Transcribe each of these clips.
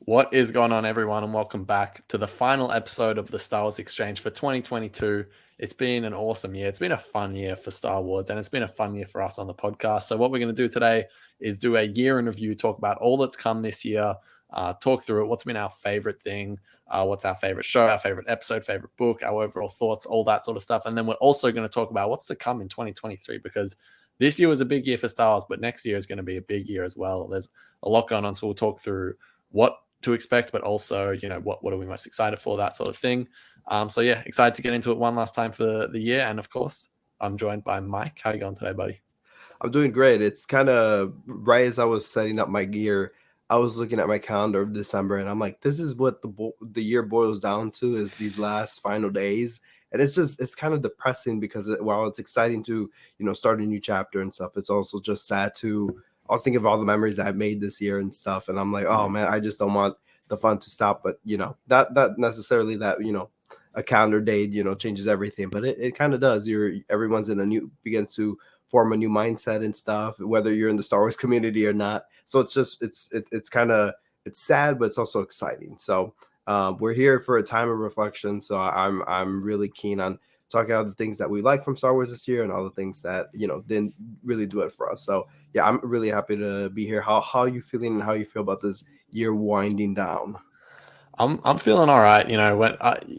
What is going on, everyone, and welcome back to the final episode of the Star Wars Exchange for 2022. It's been an awesome year. It's been a fun year for Star Wars, and it's been a fun year for us on the podcast. So what we're going to do today is do a year in review, talk about all that's come this year, talk through it, what's been our favorite thing, what's our favorite show, our favorite episode, favorite book, our overall thoughts, all that sort of stuff. And then we're also going to talk about what's to come in 2023, because this year was a big year for Star Wars, but next year is going to be a big year as well. There's a lot going on, so we'll talk through what to expect, but also, what are we most excited for, that sort of thing. So yeah, excited to get into it one last time for the year. And of course, I'm joined by Mike. How are you going today, buddy? I'm doing great. It's kind of right as I was setting up my gear, I was looking at my calendar of December, and I'm like, this is what the year boils down to, is these last final days. And it's kind of depressing because while it's exciting to, start a new chapter and stuff, it's also just sad to, I was thinking of all the memories I've made this year and stuff. And I'm like, oh man, I just don't want the fun to stop. But, that necessarily that, a calendar date, changes everything, but it kind of does. Everyone's begins to form a new mindset and stuff, whether you're in the Star Wars community or not. So it's just, it's kind of, it's sad, but it's also exciting. So we're here for a time of reflection. So I'm really keen on talking about the things that we like from Star Wars this year and all the things that, didn't really do it for us. So yeah, I'm really happy to be here. How are you feeling and how you feel about this year winding down? I'm feeling all right. When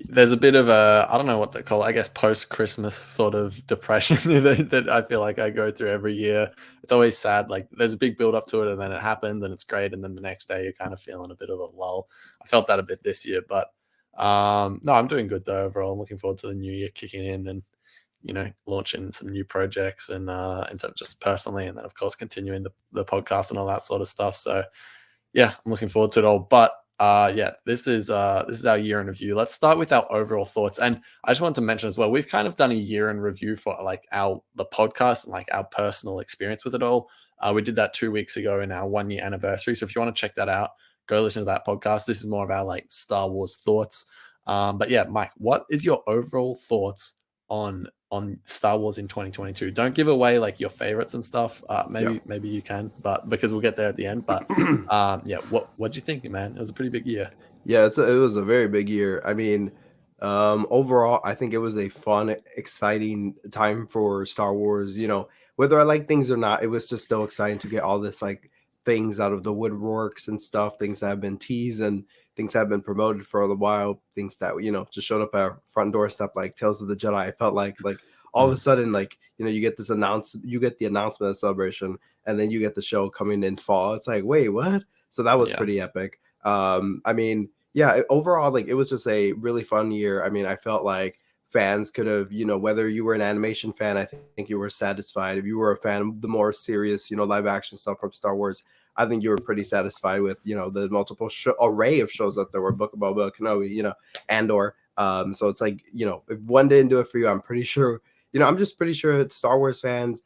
there's a bit of a, I don't know what they call it, I guess post-Christmas sort of depression that I feel like I go through every year. It's always sad. Like there's a big build up to it, and then it happens and it's great, and then the next day you're kind of feeling a bit of a lull. I felt that a bit this year, but no, I'm doing good though overall. I'm looking forward to the new year kicking in and launching some new projects and so just personally, and then of course continuing the podcast and all that sort of stuff. So yeah, I'm looking forward to it all. But yeah, this is our year in review. Let's start with our overall thoughts. And I just want to mention as well, we've kind of done a year in review for like the podcast and like our personal experience with it all. We did that 2 weeks ago in our 1 year anniversary. So if you want to check that out, go listen to that podcast. This is more of our like Star Wars thoughts. But yeah, Mike, what is your overall thoughts on Star Wars in 2022? Don't give away like your favorites and stuff. Maybe you can, but because we'll get there at the end. But yeah, what'd you think, man? It was a pretty big year. Yeah, it was a very big year. I mean, overall, I think it was a fun, exciting time for Star Wars. Whether I like things or not, it was just still exciting to get all this like things out of the woodworks and stuff, things that have been teased and things that have been promoted for a little while, things that just showed up at our front doorstep, like Tales of the Jedi. I felt like all of a sudden, like you get the announcement of Celebration, and then you get the show coming in fall. It's like, wait, what? So that was pretty epic. I mean, yeah, overall, like it was just a really fun year. I mean, I felt like fans could have, whether you were an animation fan, I think you were satisfied. If you were a fan of the more serious, live action stuff from Star Wars, I think you were pretty satisfied with, the multiple array of shows that there were: Book of Boba, Kenobi, Andor. So it's like, if one didn't do it for you, I'm pretty sure, I'm just pretty sure that Star Wars fans,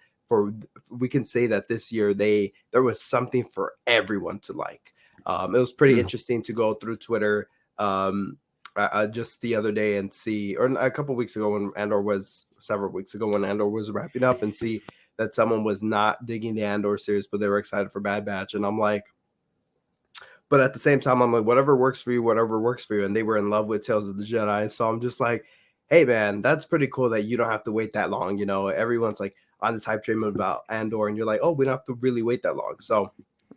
we can say that this year there was something for everyone to like. It was pretty interesting to go through Twitter just the other day and see, or a couple weeks ago several weeks ago when Andor was wrapping up, and see that someone was not digging the Andor series, but they were excited for Bad Batch. And I'm like, but at the same time, I'm like, whatever works for you, whatever works for you. And they were in love with Tales of the Jedi. So I'm just like, hey man, that's pretty cool that you don't have to wait that long. Everyone's like on this hype train about Andor, and you're like, oh, we don't have to really wait that long. So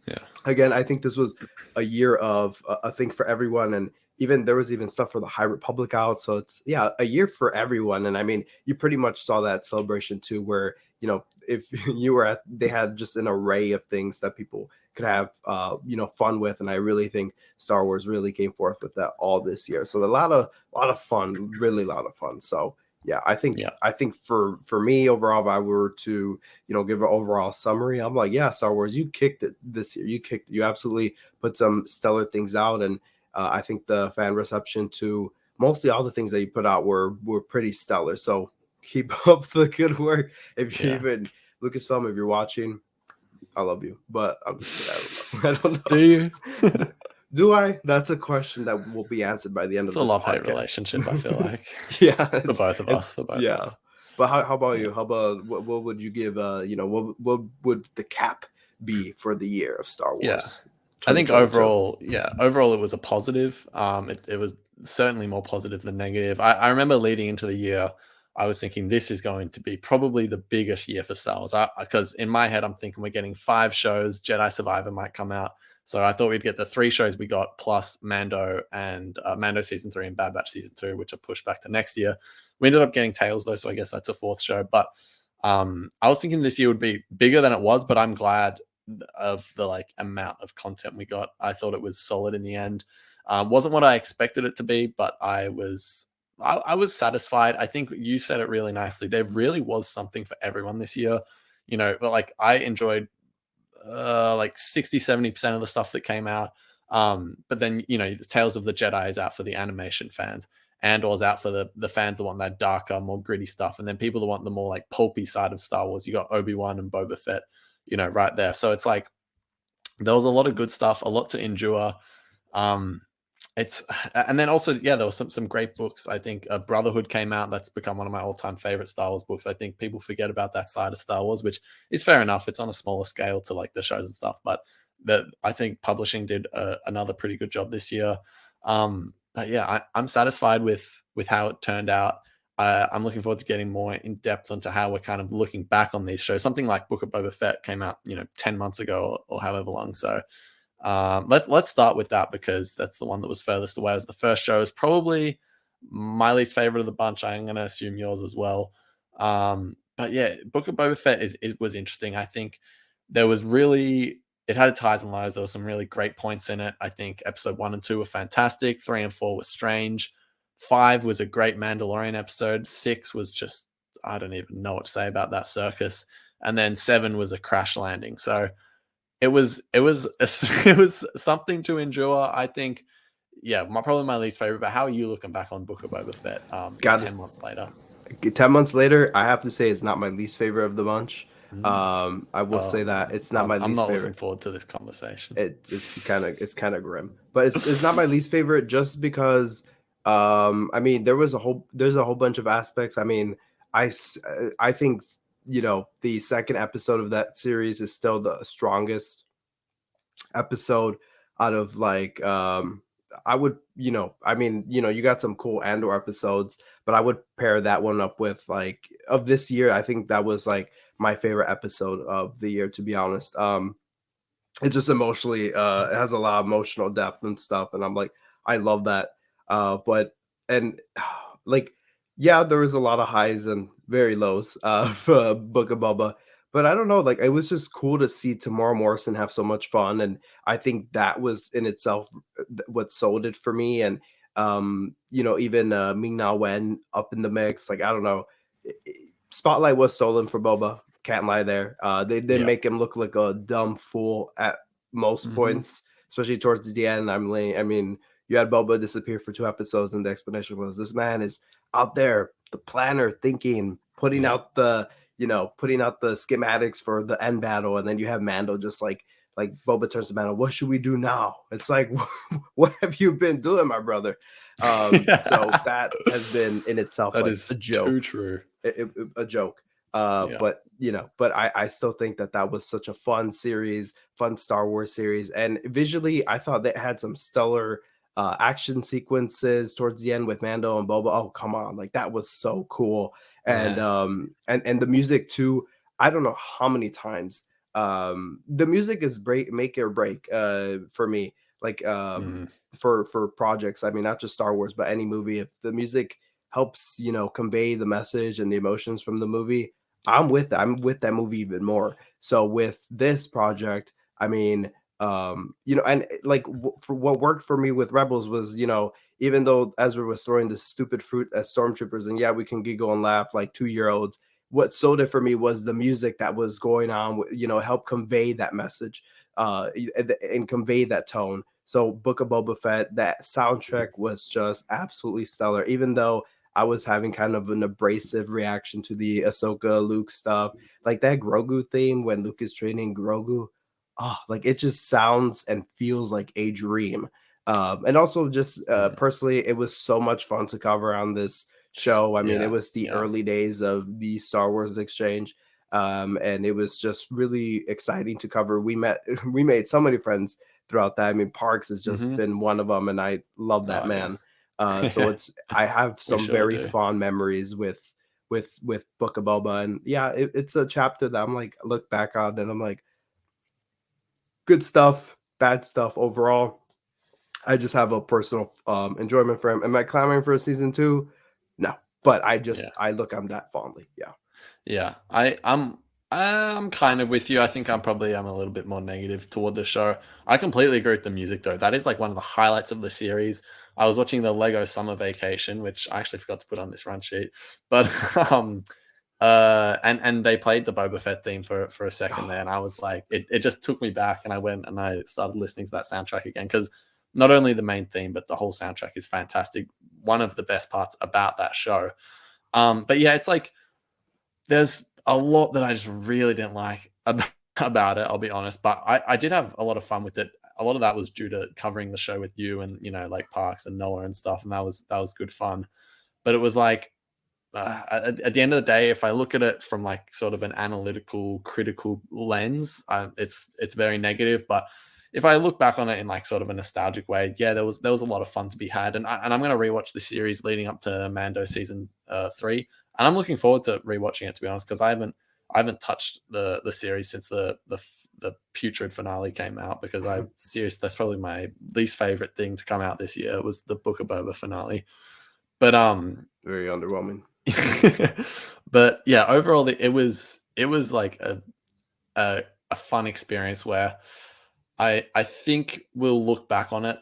yeah, again, I think this was a year of a thing for everyone. And even there was even stuff for the High Republic out. So it's a year for everyone. And I mean, you pretty much saw that Celebration too, where if you were they had just an array of things that people could have fun with. And I really think Star Wars really came forth with that all this year. So a lot of fun, really a lot of fun. So yeah, I think for me overall, if I were to give an overall summary, I'm like, yeah, Star Wars, you kicked it this year. You absolutely put some stellar things out, and I think the fan reception to mostly all the things that you put out were pretty stellar. So keep up the good work. If you even Lucasfilm, if you're watching, I love you, but I'm just kidding. I don't know. Do you? Do I? That's a question that will be answered by the end of this podcast. It's a love-hate relationship, I feel like. Yeah, for both of us. Of us. But how about you? How about what would you give? What would the cap be for the year of Star Wars? I think 2022. overall, yeah, overall it was a positive. It was certainly more positive than negative. I remember leading into the year, I was thinking this is going to be probably the biggest year for Star Wars. Because in my head, I'm thinking we're getting 5 shows. Jedi Survivor might come out, so I thought we'd get the 3 shows we got plus Mando and Mando season 3 and Bad Batch season 2, which are pushed back to next year. We ended up getting Tales though, so I guess that's a 4th show. But I was thinking this year would be bigger than it was, but I'm glad of the like amount of content we got. I thought it was solid in the end. Wasn't what I expected it to be, but I was satisfied. I think you said it really nicely. There really was something for everyone this year. But like I enjoyed like 60-70% of the stuff that came out. But then the Tales of the Jedi is out for the animation fans. Andor's out for the fans that want that darker, more gritty stuff, and then people that want the more like pulpy side of Star Wars. You got Obi-Wan and Boba Fett, right there. So it's like there was a lot of good stuff, a lot to endure. Um, it's and then also there was some great books. I think Brotherhood came out. That's become one of my all time favorite Star Wars books. I think people forget about that side of Star Wars, which is fair enough. It's on a smaller scale to like the shows and stuff, but I think publishing did another pretty good job this year. But yeah, I'm satisfied with how it turned out. I'm looking forward to getting more in depth into how we're kind of looking back on these shows. Something like Book of Boba Fett came out, 10 months ago or however long. So let's start with that because that's the one that was furthest away as the first show. Is probably my least favorite of the bunch. I'm going to assume yours as well. But yeah, Book of Boba Fett it was interesting. I think there was really it had its highs and lows. There were some really great points in it. I think episode 1 and 2 were fantastic. 3 and 4 were strange. 5 was a great Mandalorian episode. 6 was just I don't even know what to say about that circus. And then 7 was a crash landing. So it was it was something to endure. I think, yeah, probably my least favorite. But how are you looking back on Book of Boba Fett? Got 10 months later. 10 months later, I have to say it's not my least favorite of the bunch. Mm. I will say Oh that man, it's not my I'm least not looking favorite. forward to this conversation. It's kind of grim, but it's not my least favorite just because I mean there's a whole bunch of aspects. I mean I think the second episode of that series is still the strongest episode out of like I would I mean you got some cool Andor episodes, but I would pair that one up with like of this year. I think that was like my favorite episode of the year, to be honest. It just emotionally it has a lot of emotional depth and stuff, and I'm like I love that. But and like yeah, there was a lot of highs and very lows for Book of Bubba, but I don't know, like it was just cool to see Tamara Morrison have so much fun, and I think that was in itself what sold it for me. And even Ming Na Wen up in the mix, like I don't know, spotlight was stolen for Boba. Can't lie there. They did Yeah. make him look like a dumb fool at most Hmm. points, especially towards the end. I mean, you had Boba disappear for 2 episodes, and the explanation was this man is out there, the planner, thinking, Yeah. putting out the schematics for the end battle, and then you have Mando just like Boba turns to Mando. What should we do now? It's like, what have you been doing, my brother? So that has been in itself That like a is too joke, true. a joke. Yeah. But I still think that was such a fun series, fun Star Wars series, and visually, I thought that had some stellar action sequences towards the end with Mando and Boba. Oh, come on, like that was so cool, and Yeah. and the music too. I don't know how many times the music is make or break for me. Like Mm. for projects, I mean, not just Star Wars, but any movie. If the music helps convey the message and the emotions from the movie, I'm with that movie even more. So with this project, I mean, and like for what worked for me with Rebels was, even though Ezra was throwing this stupid fruit at stormtroopers, and yeah, we can giggle and laugh like 2 year olds. What sold it for me was the music that was going on, help convey that message, and convey that tone. So Book of Boba Fett, that soundtrack was just absolutely stellar. Even though I was having kind of an abrasive reaction to the Ahsoka Luke stuff, like that Grogu theme when Luke is training Grogu. Oh, like it just sounds and feels like a dream. And also just Mm. personally, it was so much fun to cover on this show. I mean, it Yeah. was the Yeah. early days of the Star Wars exchange. And it was just really exciting to cover. We made so many friends throughout that. I mean, Parks has just Hmm. been one of them, and I love that Oh yeah. man. So it's I have We some sure very do. fond memories with Book of Boba, and yeah, it's a chapter that I'm like look back on, and I'm like, good stuff, bad stuff overall. I just have a personal enjoyment for him. Am I clamoring for a season two? No, but Yeah. I look on that fondly. Yeah. Yeah, I'm kind of with you. I think I'm a little bit more negative toward the show. I completely agree with the music though. That is like one of the highlights of the series. I was watching the Lego Summer Vacation, which I actually forgot to put on this run sheet, but and they played the Boba Fett theme for a second there, and I was like, it just took me back, and I went and I started listening to that soundtrack again because not only the main theme but the whole soundtrack is fantastic. One of the best parts about that show. But yeah, it's like there's a lot that I just really didn't like about it, I'll be honest, but I did have a lot of fun with it. A lot of that was due to covering the show with you and, like Parks and Noah and stuff, and that was good fun. But it was like, at the end of the day, if I look at it from like sort of an analytical, critical lens, it's very negative. But if I look back on it in like sort of a nostalgic way, yeah, there was a lot of fun to be had, and I'm gonna rewatch the series leading up to Mando season 3, and I'm looking forward to rewatching it, to be honest, because I haven't touched the series since the putrid finale came out, because that's probably my least favorite thing to come out this year was the Book of Boba finale. But Very underwhelming. but yeah, overall, it was like a fun experience where I think we'll look back on it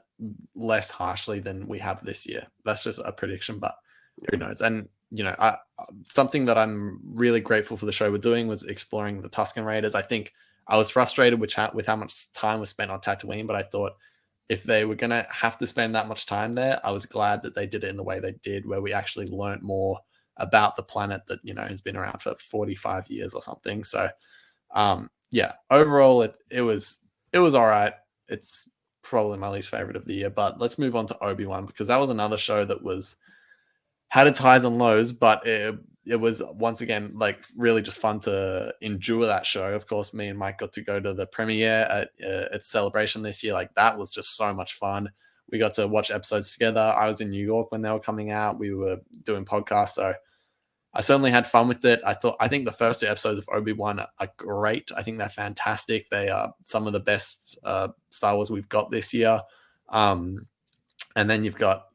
less harshly than we have this year. That's just a prediction, but who knows? And something that I'm really grateful for the show we're doing was exploring the Tusken Raiders. I think I was frustrated with how much time was spent on Tatooine, but I thought if they were gonna have to spend that much time there, I was glad that they did it in the way they did, where we actually learned more about the planet that has been around for 45 years or something. So yeah, overall it was all right. It's probably my least favorite of the year, but let's move on to Obi-Wan, because that was another show that was had its highs and lows, but it was once again like really just fun to endure that show. Of course, me and Mike got to go to the premiere at Celebration this year. Like that was just so much fun. We got to watch episodes together. I was in New York when they were coming out. We were doing podcasts, so I certainly had fun with it. I think the first two episodes of Obi-Wan are great. I think they're fantastic. They are some of the best Star Wars we've got this year. Um, and then you've got,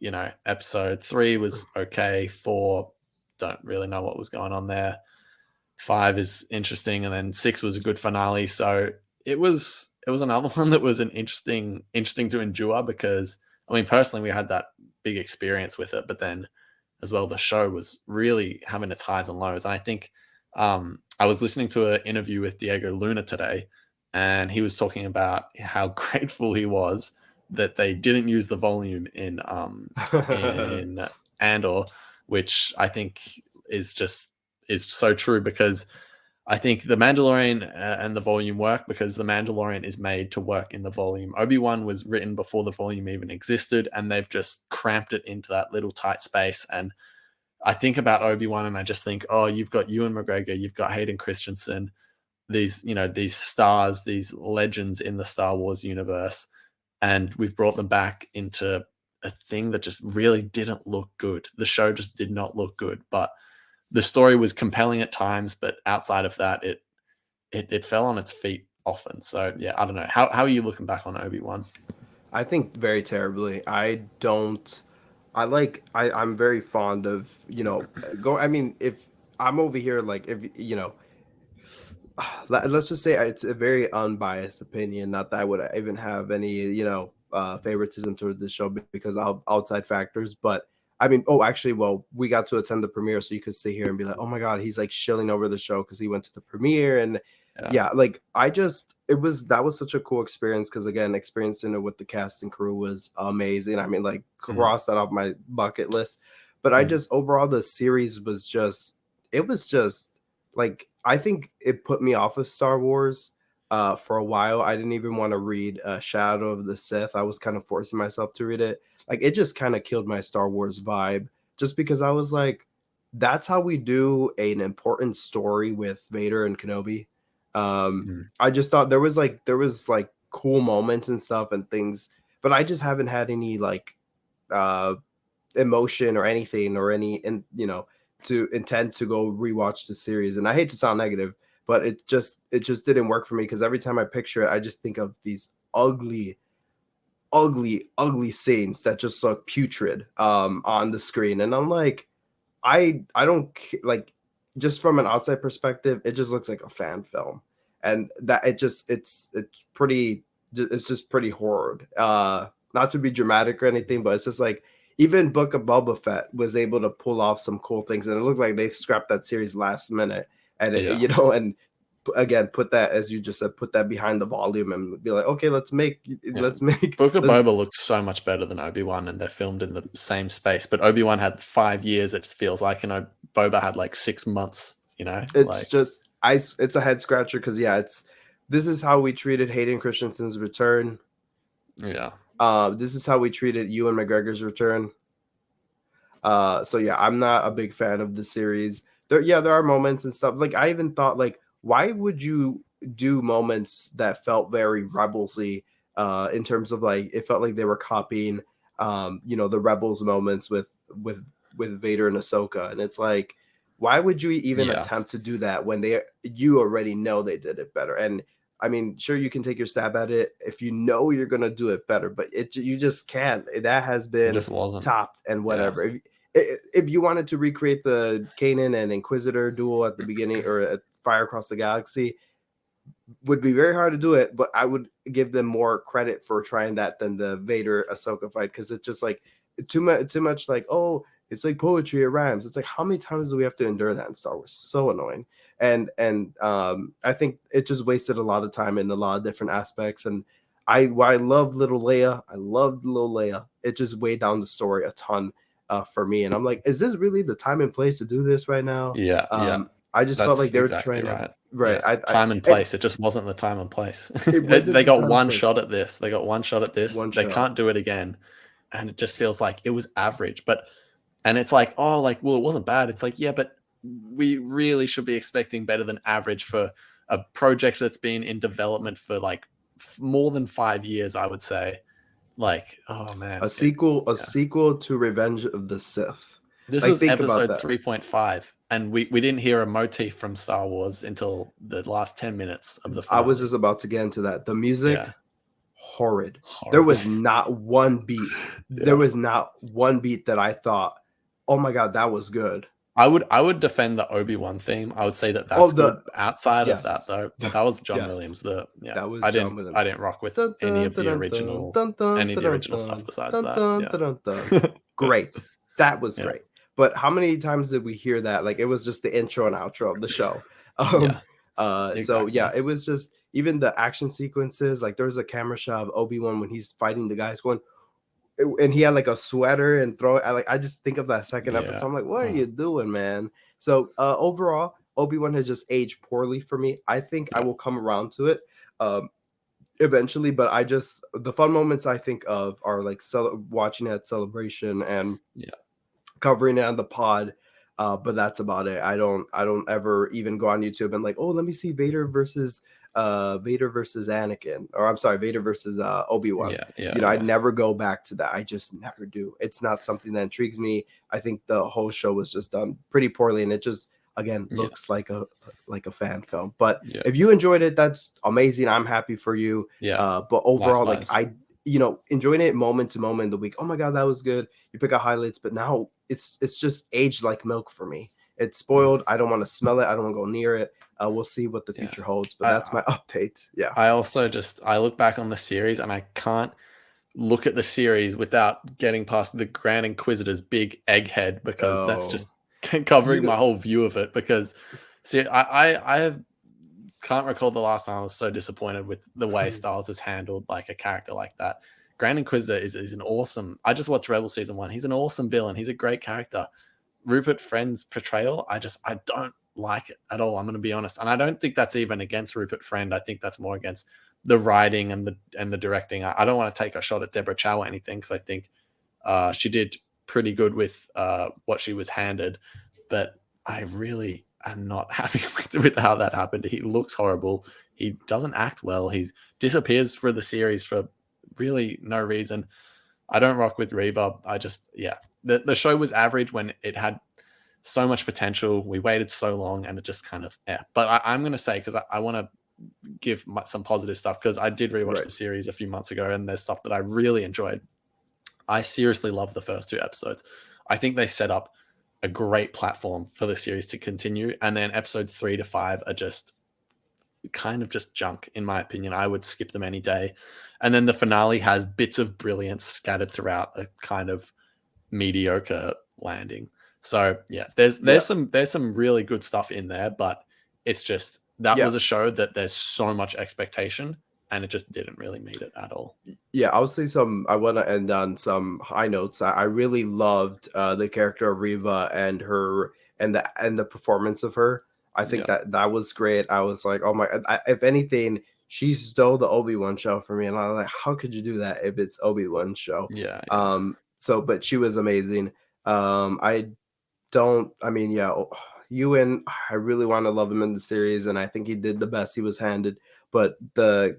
episode 3 was okay. 4, don't really know what was going on there. 5 is interesting, and then 6 was a good finale. So it was another one that was an interesting to endure, because I mean personally we had that big experience with it, but then as well the show was really having its highs and lows. And I think I was listening to an interview with Diego Luna today, and he was talking about how grateful he was that they didn't use the volume in Andor, which I think is just is so true, because I think the Mandalorian and the volume work because the Mandalorian is made to work in the volume. Obi-Wan was written before the volume even existed, and they've just cramped it into that little tight space. And I think about Obi-Wan and I just think, oh, you've got Ewan McGregor, you've got Hayden Christensen, these stars, these legends in the Star Wars universe, and we've brought them back into a thing that just really didn't look good. The show just did not look good, but the story was compelling at times, but outside of that, it fell on its feet often. So yeah, I don't know. How are you looking back on Obi-Wan? I think very terribly. I don't. I'm very fond of go. I mean, if I'm over here, like if let's just say it's a very unbiased opinion. Not that I would even have any, favoritism toward this show because of outside factors. But I mean, oh, actually, well, we got to attend the premiere, so you could sit here and be like, oh my God, he's like shilling over the show because he went to the premiere. And Yeah. yeah, like that was such a cool experience because again, experiencing it with the cast and crew was amazing. I mean, like, Mm, cross that off my bucket list. But I mm, just overall, the series was it was just like I think it put me off of Star Wars for a while. I didn't even want to read Shadow of the Sith. I was kind of forcing myself to read it. Like it just kind of killed my Star Wars vibe just because I was like, that's how we do an important story with Vader and Kenobi. mm, I just thought there was like cool moments and stuff and things, but I just haven't had any like uh emotion or anything or any and to intend to go rewatch the series. And I hate to sound negative, but it just didn't work for me because every time I picture it, I just think of these ugly scenes that just look putrid on the screen, and I'm like, I don't like, just from an outside perspective, it just looks like a fan film, and that it's pretty, it's just pretty horrid. Not to be dramatic or anything, but it's just like even Book of Boba Fett was able to pull off some cool things, and it looked like they scrapped that series last minute, and Yeah. and again, put that, as you just said, put that behind the volume and be like, okay, Yeah. let's make Book of let's Boba looks so much better than Obi-Wan, and they're filmed in the same space. But Obi-Wan had 5 years, it feels like, and Boba had like 6 months, it's like, just it's a head scratcher because yeah, it's this is how we treated Hayden Christensen's return. yeah. This is how we treated Ewan McGregor's return. So yeah, I'm not a big fan of the series. There are moments and stuff. Like I even thought, like, why would you do moments that felt very rebelsy? In terms of like, it felt like they were copying, the rebels moments with Vader and Ahsoka, and it's like, why would you even Yeah. attempt to do that when you already know they did it better? And I mean, sure, you can take your stab at it if you know you're gonna do it better, but you just can't. That has It been just wasn't. topped and Yeah. whatever. If you wanted to recreate the Kanan and Inquisitor duel at the beginning or at Fire Across the Galaxy, would be very hard to do it, but I would give them more credit for trying that than the Vader Ahsoka fight, because it's just like too much like, oh, it's like poetry, it rhymes. It's like, how many times do we have to endure that in Star Wars? So annoying. And I think it just wasted a lot of time in a lot of different aspects. And I love little Leia. I loved little Leia. It just weighed down the story a ton for me. And I'm like, is this really the time and place to do this right now? Yeah. Yeah. I just felt like That's they were exactly trying to, right. right. Yeah. Time and And place. It just wasn't the time and place. it wasn't They the got time and one place. shot at this. They got one shot at this. One They shot. can't do it again. And it just feels like it was average. And it's like, oh, like, well, it wasn't bad. It's like, yeah, but we really should be expecting better than average for a project that's been in development for like more than 5 years, I would say. Like, oh man, A yeah. sequel to Revenge of the Sith. This Like, was think about episode that. 3.5, and we didn't hear a motif from Star Wars until the last 10 minutes of the I was finale. just about to get into that. The music, Yeah, horrid. There horrible. was not one beat. There Yeah. was not one beat that I thought, oh my god, that was good. I would defend the Obi-Wan theme. I would say that Oh, that's good. Outside of that, yes. though, that was John Yes. Williams. That was I John didn't Williams. rock with Dun, any dun, of the dun, dun, original dun, dun, any of the dun, original stuff dun, besides dun, that. dun, Yeah. dun, dun. Great. That was Yeah. great. But how many times did we hear that? Like, it was just the intro and outro of the show. Yeah. So yeah, Exactly. it was just, even the action sequences. Like, there's a camera shot of Obi-Wan when he's fighting the guys going, and he had like a sweater and throw. I just think of that second episode. Yeah. I'm like, what are you doing, man? So overall, Obi-Wan has just aged poorly for me. I think I Yeah. will come around to it. Eventually, but the fun moments I think of are like watching it at Celebration and Yeah. covering it on the pod. But that's about it. I don't ever even go on YouTube and like, oh, let me see Vader versus Anakin, or I'm sorry, Vader versus Obi-Wan. Yeah. Yeah. I Yeah. never go back to that. I just never do. It's not something that intrigues me. I think the whole show was just done pretty poorly, and it just, again, Yeah. looks like a fan film. But Yeah. if you enjoyed it, that's amazing. I'm happy for you. Yeah. But overall, like, Likewise. enjoying it moment to moment in the week. Oh my god, that was good. You pick out highlights, but now it's just aged like milk for me. It's spoiled. I don't want to smell it. I don't want to go near it. We'll see what the Yeah. future holds. But that's I my update. Yeah. I also I look back on the series and I can't look at the series without getting past the Grand Inquisitor's big egghead, because that's Oh, just you covering know, my whole view of it. Because see, I can't recall the last time I was so disappointed with the way Styles has handled like a character like that. Grand Inquisitor is an awesome. I just watched Rebel season 1. He's an awesome villain. He's a great character. Rupert Friend's portrayal, I don't like it at all. I'm going to be honest, and I don't think that's even against Rupert Friend. I think that's more against the writing and the directing. I don't want to take a shot at Deborah Chow or anything, because I think she did pretty good with what she was handed, but I really am not happy with how that happened. He looks horrible. He doesn't act well. He disappears for the series for really no reason. I don't rock with Reva. I just, yeah, the show was average when it had so much potential. We waited so long, and it just kind of, yeah. But I'm gonna say, because I want to give some positive stuff, because I did rewatch Right. the series a few months ago, and there's stuff that I really enjoyed. I seriously love the first two episodes. I think they set up a great platform for the series to continue, and then episodes 3 to 5 are just kind of just junk, in my opinion. I would skip them any day. And then the finale has bits of brilliance scattered throughout a kind of mediocre landing. So yeah, Yeah. there's some really good stuff in there, but it's just that Yeah. was a show that there's so much expectation, and it just didn't really meet it at all. Yeah, I would say I want to end on some high notes. I really loved the character of Riva and her and the performance of her. I think Yeah, that was great. I was like, oh my, if anything, she stole the Obi-Wan show for me, and I was like, how could you do that if it's Obi-Wan show? yeah, yeah. So but she was amazing. I don't I mean, yeah, Ewan, I really want to love him in the series, and I think he did the best he was handed. But the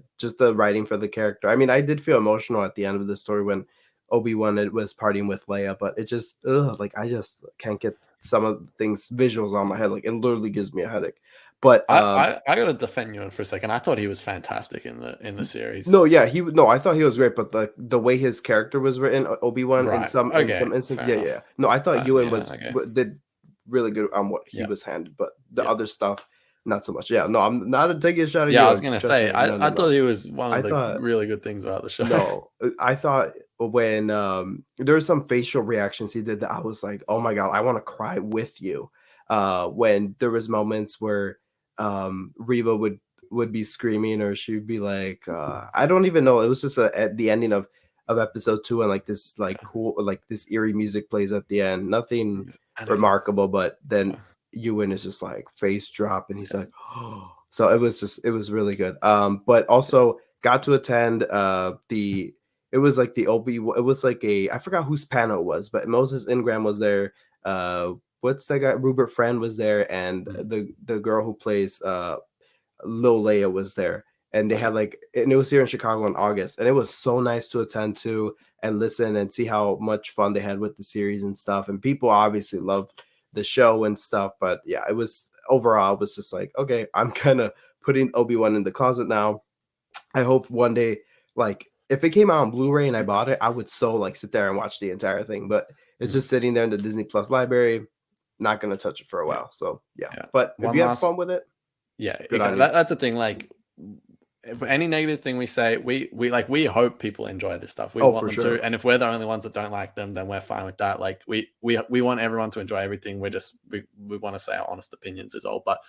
writing for the character. I mean, I did feel emotional at the end of the story when Obi-Wan was partying with Leia, but it just like I just can't get some of the things visuals on my head. Like it literally gives me a headache. But I gotta defend you for a second. I thought he was fantastic in the series. no, yeah, no, I thought he was great, but the way his character was written, Obi-Wan, in Right. some Okay. instances, Fair yeah, yeah. enough. No, I thought Ewan Yeah. Okay. did really good on what he Yeah. was handed, but the Yeah. other stuff, not so much. Yeah, no, I'm not taking a shot at Yeah. I was Ewan. gonna Trust say, me, no, no, I thought no. he was one I of the thought really good things about the show. no, I thought when there were some facial reactions he did that I was like, oh my god, I want to cry with you. When there was moments where Reva would be screaming, or she'd be like, I don't even know. It was just at the ending of episode 2, and like this like cool like this eerie music plays at the end. Nothing And it, remarkable, but then yeah. Ewan is just like face drop, and he's Yeah. like, oh. So it was really good. But also got to attend the it was like the Obi it was like a I forgot whose panel it was, but Moses Ingram was there. What's that guy? Rupert Friend was there, and Mm. the girl who plays Lil Leia was there. And they Oh, yeah. had like, and it was here in Chicago in August, and it was so nice to attend to and listen and see how much fun they had with the series and stuff. And people obviously loved the show and stuff, but yeah, it was overall, it was just like, okay, I'm kind of putting Obi-Wan in the closet now. I hope one day, like, if it came out on Blu-ray and I bought it, I would so like sit there and watch the entire thing. But it's Mm. just sitting there in the Disney Plus library. Not gonna touch it for a Yeah. while. So yeah. Yeah. But if One you had last. fun with it, Yeah. good on Exactly. you. That's the thing. Like, if any negative thing we say, we hope people enjoy this stuff. We Oh, want for them to, sure. and if we're the only ones that don't like them, then we're fine with that. Like we want everyone to enjoy everything. We want to say our honest opinions is all. But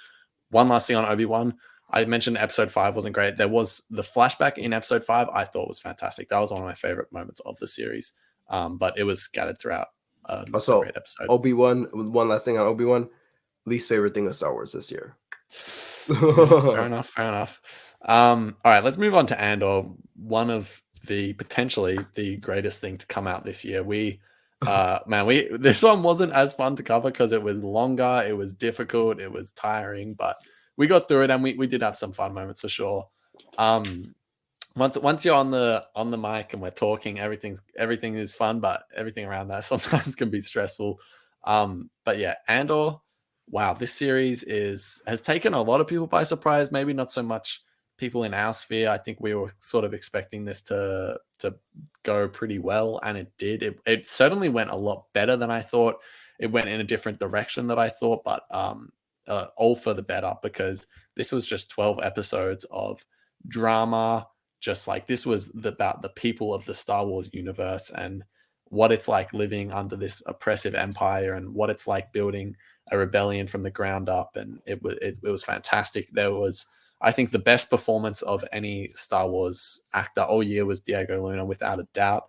one last thing on Obi-Wan. I mentioned episode 5 wasn't great. There was the flashback in episode 5 I thought was fantastic. That was one of my favorite moments of the series. But it was scattered throughout not so Also, great episode. Obi-Wan, one last thing on Obi-Wan, least favorite thing of Star Wars this year. Yeah, fair enough. Fair enough. All right, let's move on to Andor. One of the potentially the greatest thing to come out this year. We this one wasn't as fun to cover because it was longer, it was difficult, it was tiring, but we got through it, and we did have some fun moments for sure. Um, once you're on the mic and we're talking, everything is fun, but everything around that sometimes can be stressful. But yeah, Andor, wow, this series is has taken a lot of people by surprise. Maybe not so much people in our sphere. I think we were sort of expecting this to go pretty well, and it did. It certainly went a lot better than I thought. It went in a different direction than I thought, but all for the better, because this was just 12 episodes of drama. Just like this was about the people of the Star Wars universe and what it's like living under this oppressive empire, and what it's like building a rebellion from the ground up. And it was fantastic. There was, I think, the best performance of any Star Wars actor all year was Diego Luna, without a doubt.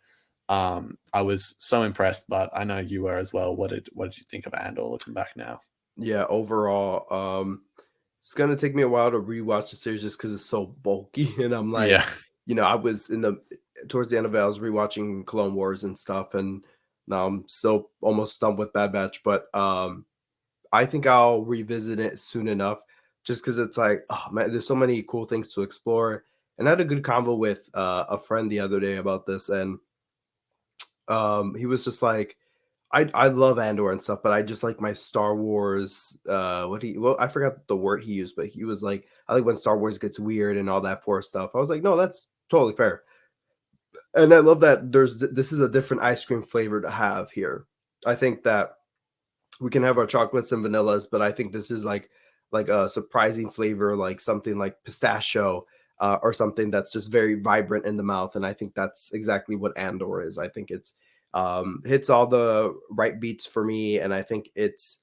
I was so impressed, but I know you were as well. What did you think of Andor looking back now? Yeah, overall, it's gonna take me a while to rewatch the series just because it's so bulky. And I'm like, Yeah. I was in the towards the end of it, I was rewatching Clone Wars and stuff, and now I'm so almost done with Bad Batch. But I think I'll revisit it soon enough. just because it's like, oh man, there's so many cool things to explore. And I had a good convo with a friend the other day about this, and he was just like, I love Andor and stuff, but I just like my Star Wars. Well, I forgot the word he used, but he was like, I like when Star Wars gets weird and all that Force stuff. I was like, no, that's totally fair. And I love that this is a different ice cream flavor to have here. I think that we can have our chocolates and vanillas, but I think this is like a surprising flavor, like something like pistachio, or something that's just very vibrant in the mouth. And I think that's exactly what Andor is. I think it's hits all the right beats for me, and I think it's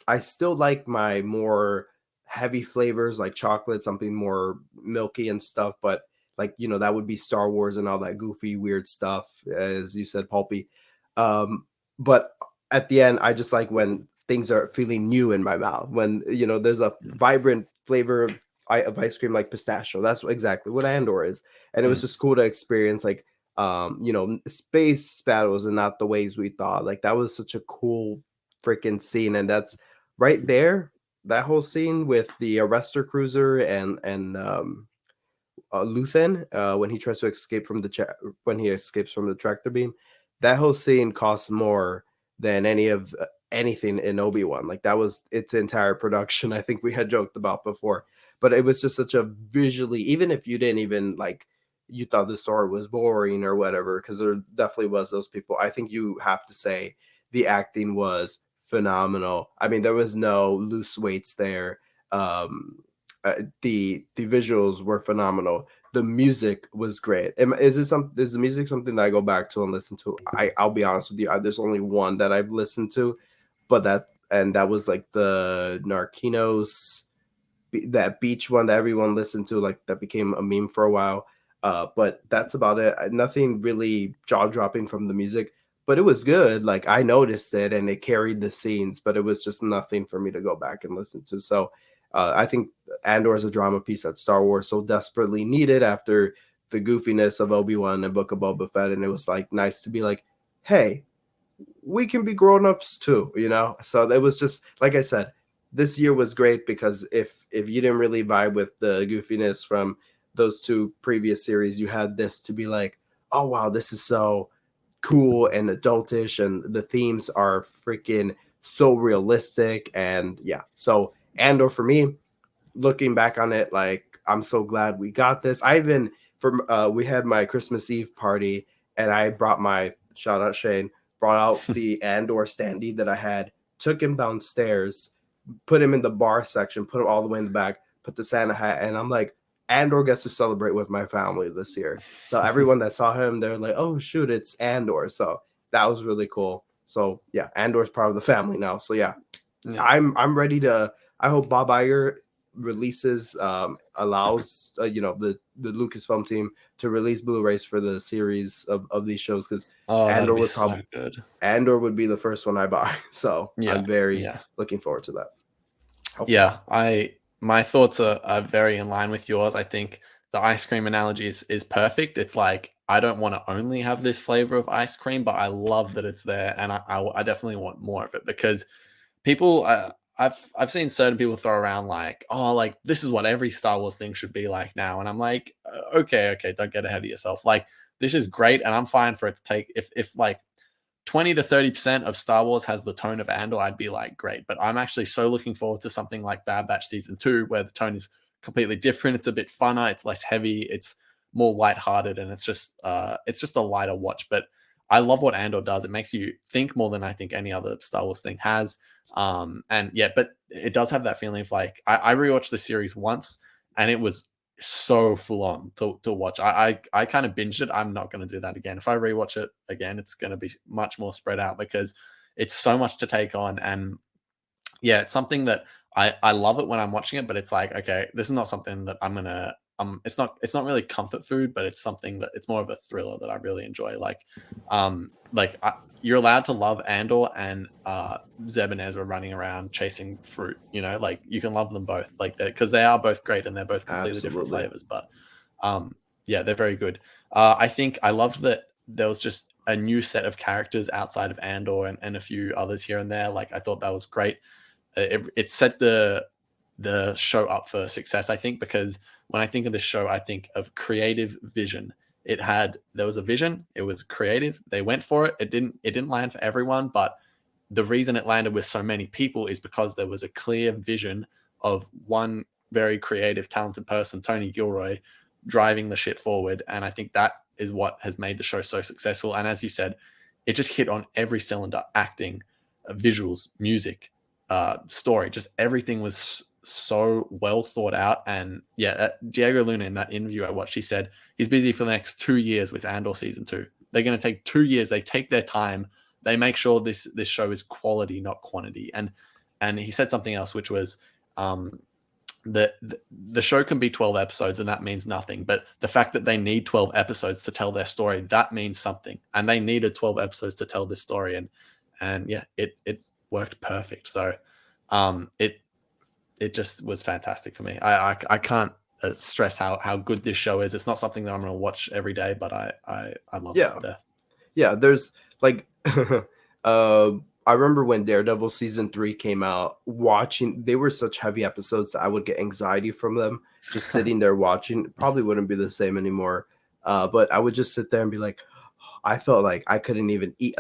I still like my more heavy flavors like chocolate, something more milky and stuff, but like that would be Star Wars and all that goofy weird stuff, as you said, pulpy. But at the end, I just like when things are feeling new in my mouth. When there's a Mm. vibrant flavor of ice cream like pistachio. That's exactly what Andor is, and it was Mm. just cool to experience like space battles and not the ways we thought. Like that was such a cool freaking scene, and that's right there. That whole scene with the arrestor cruiser and Luthen, when he tries to escape from when he escapes from the tractor beam. That whole scene costs more than anything in Obi-Wan. Like that was its entire production. I think we had joked about before, but it was just such a visually. Even if you didn't even like, you thought the story was boring or whatever, because there definitely was those people. I think you have to say the acting was phenomenal. I mean, there was no loose weights there. The visuals were phenomenal. The music was great. Is the music something that I go back to and listen to? I'll be honest with you. There's only one that I've listened to, but that was like the Narquinos, that beach one that everyone listened to, like that became a meme for a while. But that's about it. Nothing really jaw dropping from the music, but it was good. Like I noticed it and it carried the scenes, but it was just nothing for me to go back and listen to. So I think Andor is a drama piece that Star Wars so desperately needed after the goofiness of Obi-Wan and Book of Boba Fett. And it was like nice to be like, hey, we can be grown-ups too. So it was just like I said, this year was great because if you didn't really vibe with the goofiness from those two previous series, you had this to be like, oh wow, this is so cool and adultish, and the themes are freaking so realistic. And yeah, so Andor for me, looking back on it, like I'm so glad we got this. I even from we had my Christmas Eve party, and I brought my shout out Shane, brought out the Andor standee that I had, took him downstairs, put him in the bar section, put him all the way in the back, put the Santa hat, and I'm like, Andor gets to celebrate with my family this year. So everyone that saw him, they're like, oh shoot, it's Andor. So that was really cool. So yeah, Andor's part of the family now. So yeah, Yeah. I'm ready to. I hope Bob Iger releases allows the Lucasfilm team to release Blu-rays for the series of these shows, because Oh, that'd Andor be would so probably good. Andor would be the first one I buy. So Yeah. I'm very Yeah. looking forward to that. Hopefully. Yeah, my thoughts are very in line with yours. I think the ice cream analogy is perfect. It's like I don't want to only have this flavor of ice cream, but I love that it's there, and I definitely want more of it because people. I've seen certain people throw around like, oh, like this is what every Star Wars thing should be like now, and I'm like, okay, don't get ahead of yourself. Like this is great, and I'm fine for it to take if like 20 to 30% of Star Wars has the tone of Andor, I'd be like, great. But I'm actually so looking forward to something like Bad Batch Season 2, where the tone is completely different. It's a bit funner, it's less heavy, it's more lighthearted, and it's just a lighter watch. But I love what Andor does. It makes you think more than I think any other Star Wars thing has. And yeah, but it does have that feeling of like I rewatched the series once and it was so full on to watch. I kind of binged it. I'm not going to do that again. If I rewatch it again, it's going to be much more spread out because it's so much to take on. And yeah, it's something that I love it when I'm watching it, but it's like, okay, this is not something that I'm gonna it's not really comfort food, but it's something that it's more of a thriller that I really enjoy. You're allowed to love Andor and Zeb and Ezra running around chasing fruit, like you can love them both, like that because they are both great and they're both completely different Absolutely. flavors. But yeah, they're very good. I think I loved that there was just a new set of characters outside of Andor and a few others here and there. Like I thought that was great. It set the show up for success. I think because when I think of this show, I think of creative vision. There was a vision, it was creative, they went for it. It didn't land for everyone, but the reason it landed with so many people is because there was a clear vision of one very creative, talented person, Tony Gilroy, driving the shit forward. And I think that is what has made the show so successful. And as you said, it just hit on every cylinder: acting, visuals, music, story. Just everything was so well thought out. And yeah, Diego Luna, in that interview I watched, he said he's busy for the next 2 years with Andor season 2. They're going to take 2 years. They take their time. They make sure this show is quality, not quantity. And he said something else, which was the show can be 12 episodes and that means nothing, but the fact that they need 12 episodes to tell their story, that means something. And they needed 12 episodes to tell this story. And yeah, it worked perfect. So it just was fantastic for me. I can't stress how good this show is. It's not something that I'm going to watch every day, but I love it to death. Yeah, there's like I remember when Daredevil season 3 came out, watching, they were such heavy episodes that I would get anxiety from them. Just sitting there watching, probably wouldn't be the same anymore. But I would just sit there and be like, I felt like I couldn't even eat.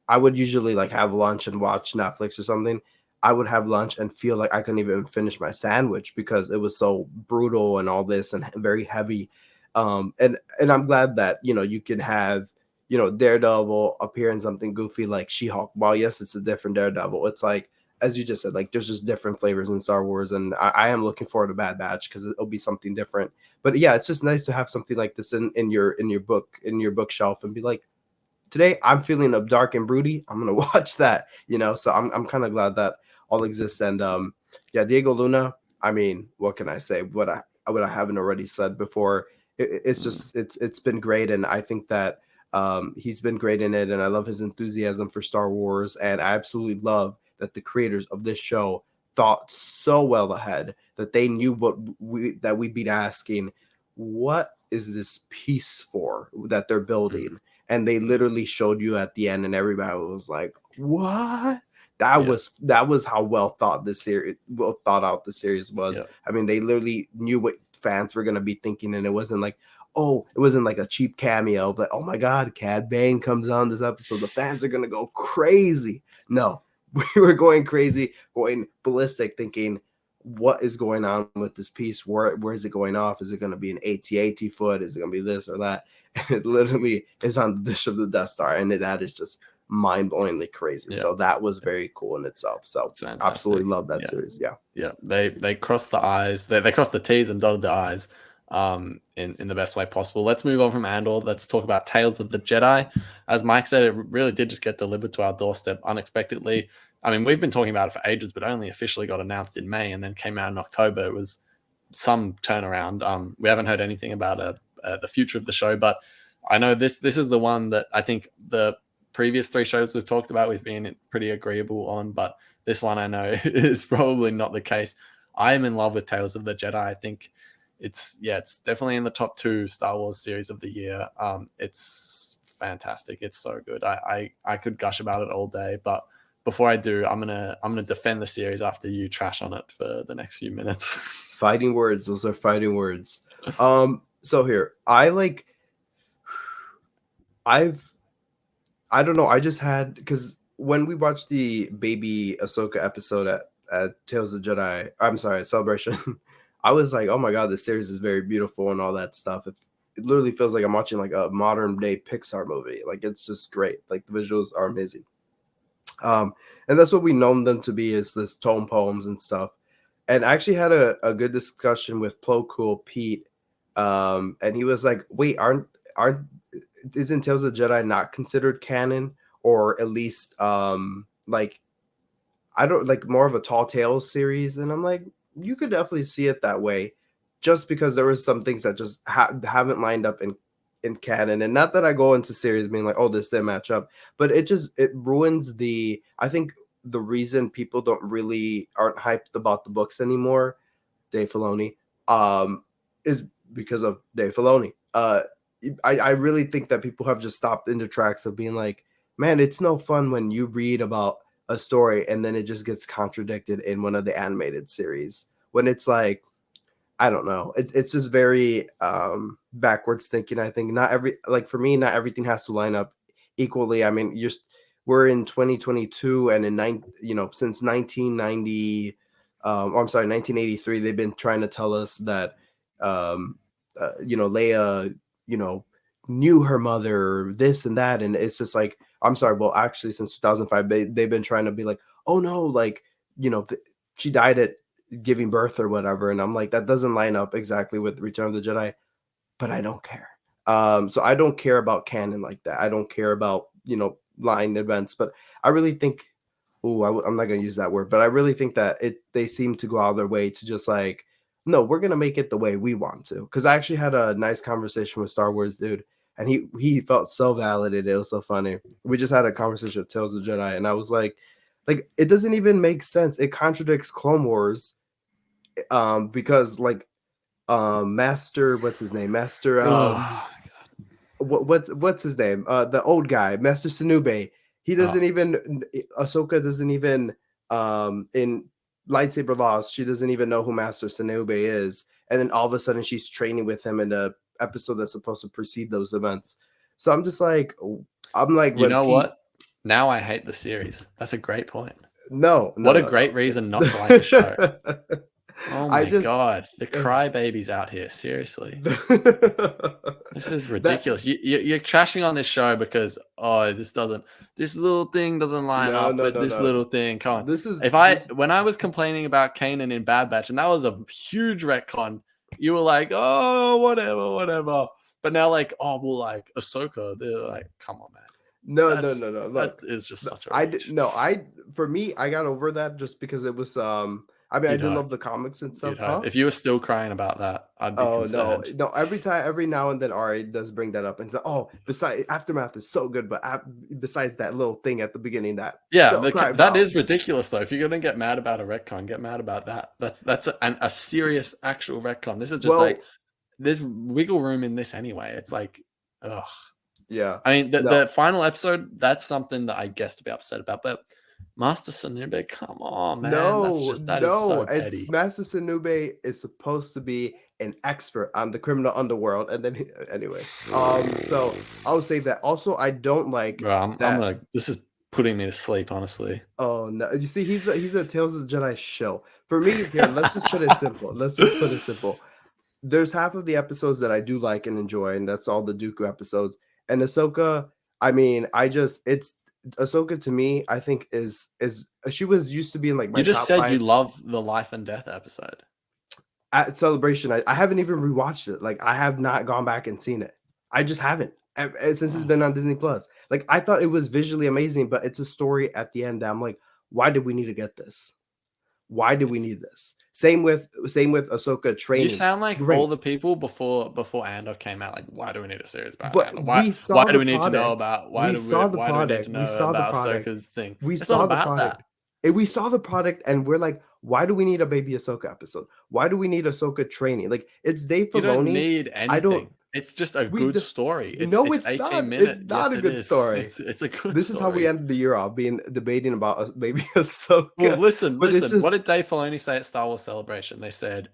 I would usually like have lunch and watch Netflix or something. I would have lunch and feel like I couldn't even finish my sandwich because it was so brutal and all this and very heavy. And I'm glad that, you know, you can have, you know, Daredevil appear in something goofy like She-Hulk. While yes, it's a different Daredevil, it's like, as you just said, like there's just different flavors in Star Wars, and I am looking forward to Bad Batch because it'll be something different. But yeah, it's just nice to have something like this in your bookshelf and be like, today I'm feeling up dark and broody, I'm gonna watch that, you know. So I'm kind of glad that all exists. And yeah, Diego Luna, I mean, what can I say? What I haven't already said before. It's just it's been great, and I think that he's been great in it, and I love his enthusiasm for Star Wars, and I absolutely love that the creators of this show thought so well ahead that they knew we'd be asking, what is this piece for that they're building? And they literally showed you at the end, and everybody was like, what? That was how well thought out the series was. Yeah. I mean, they literally knew what fans were gonna be thinking, and it wasn't like, oh, it wasn't like a cheap cameo of like, oh my god, Cad Bane comes on this episode, the fans are gonna go crazy. No, we were going crazy, going ballistic, thinking, what is going on with this piece? Where is it going off? Is it going to be an AT-AT foot? Is it going to be this or that? And it literally is on the dish of the Death Star, and that is just mind-blowingly crazy. Yeah. So that was very cool in itself. So absolutely love that series. Yeah. They crossed the I's, they crossed the T's and dotted the I's in the best way possible. Let's move on from Andor. Let's talk about Tales of the Jedi. As Mike said, it really did just get delivered to our doorstep unexpectedly. I mean, we've been talking about it for ages, but only officially got announced in May and then came out in October. It was some turnaround. We haven't heard anything about the future of the show, but I know this is the one that I think the previous 3 shows we've talked about, we've been pretty agreeable on, but this one I know is probably not the case. I am in love with Tales of the Jedi. I think it's definitely in the top 2 Star Wars series of the year. It's fantastic. It's so good. I could gush about it all day, but before I do, I'm gonna defend the series after you trash on it for the next few minutes. Fighting words. Those are fighting words. So here, I don't know. I just had, because when we watched the baby Ahsoka episode at Tales of the Jedi, I'm sorry, at Celebration, I was like, oh my god, this series is very beautiful and all that stuff. It literally feels like I'm watching like a modern day Pixar movie. Like, it's just great. Like, the visuals are amazing. And that's what we know them to be, is this tone poems and stuff. And I actually had a good discussion with Plo Kool Pete. And he was like, wait, isn't Tales of the Jedi not considered canon, or at least like, I don't like, more of a Tall Tales series? And I'm like, you could definitely see it that way, just because there was some things that just haven't lined up in canon. And not that I go into series being like, oh, this didn't match up, but it ruins I think the reason people aren't hyped about the books anymore, Dave Filoni, is because of Dave Filoni. I really think that people have just stopped in the tracks of being like, man, it's no fun when you read about a story and then it just gets contradicted in one of the animated series, when it's like, I don't know. It's just very backwards thinking. I think not every like for me, not everything has to line up equally. I mean, we're in 2022, and since 1990, I'm sorry, 1983, they've been trying to tell us that Leia, knew her mother, this and that, and it's just like, I'm sorry. Well, actually, since 2005, they've been trying to be like, oh no, like she died at giving birth or whatever, and I'm like, that doesn't line up exactly with Return of the Jedi, but I don't care. So I don't care about canon like that. I don't care about line events, but I really think, I'm not gonna use that word, but I really think that they seem to go out of their way to just like, no, we're gonna make it the way we want to. Because I actually had a nice conversation with Star Wars dude, and he felt so validated. It was so funny. We just had a conversation of Tales of the Jedi, and I was like it doesn't even make sense. It contradicts Clone Wars, because like Master, what's his name? Master Oh, what's his name? The old guy, Master Sanube. He doesn't even Ahsoka doesn't even in Lightsaber Lost, she doesn't even know who Master Sanube is. And then all of a sudden she's training with him in the episode that's supposed to precede those events. So I'm just like you when know Pete what? Now I hate the series. That's a great point. no, What a no, great no. reason not to like the show. Oh I my just god, the crybabies out here. Seriously, this is that ridiculous. You're trashing on this show because this little thing doesn't line no, up no, with no, this no. little thing. Come on. This is If this when I was complaining about Kanan in Bad Batch, and that was a huge retcon, you were like, oh, whatever. But now, like, oh, well, like Ahsoka, they're like, come on, man. no, no, That no, no. Look, is just such a I did reach. no, I for me, I got over that just because it was I mean, I You'd do hope. love the comics and You'd stuff, hope. huh? If you were still crying about that, I'd be Oh no, concerned. no. Every now and then, Ari does bring that up, and oh, besides Aftermath is so good, but besides that little thing at the beginning that Yeah, don't cry that about. is ridiculous though. If you're gonna get mad about a retcon, get mad about that. That's a serious actual retcon. This is just like Well, there's wiggle room in this anyway. It's like, ugh. yeah, I mean, no, the final episode, that's something that I guess to be upset about. But Master Sanube, come on, man, no, that is no. so It's petty. Master Sanube is supposed to be an expert on the criminal underworld, and then, anyways, so I'll say that. Also, I don't like Bro, I'm that. gonna. This is putting me to sleep, honestly. Oh no! You see, he's a Tales of the Jedi show. For me, here, let's just put it simple. Let's just put it simple. There's half of the episodes that I do like and enjoy, and that's all the Dooku episodes. And Ahsoka, I mean, it's Ahsoka to me, I think is she was used to be in like You my just top said you five love the life and death episode. at Celebration. I haven't even rewatched it. Like I have not gone back and seen it. I just haven't since it's Oh. been on Disney Plus. Like I thought it was visually amazing, but it's a story at the end that I'm like, why did we need to get this? Why do we It's need this? Same with Ahsoka You training. sound like all Great. the people before Andor came out. Like, why do we need a series about But Andor? we Why saw do the we need to know product. about We saw the why do we need to product. We know saw the about product. Ahsoka's thing? We It's not saw the about product. that. And we saw the product and we're like, why do we need a baby Ahsoka episode? Why do we need Ahsoka training? Like it's Dave You don't Filoni. need I don't anything. It's just a we good d- story. no, It's it's 18 not. It's minutes. not Yes, a it good is. story. It's a good This is how we story. ended the year off, being debating about baby Well, Ahsoka. But it's listen. What just did Dave Filoni say at Star Wars Celebration? They said,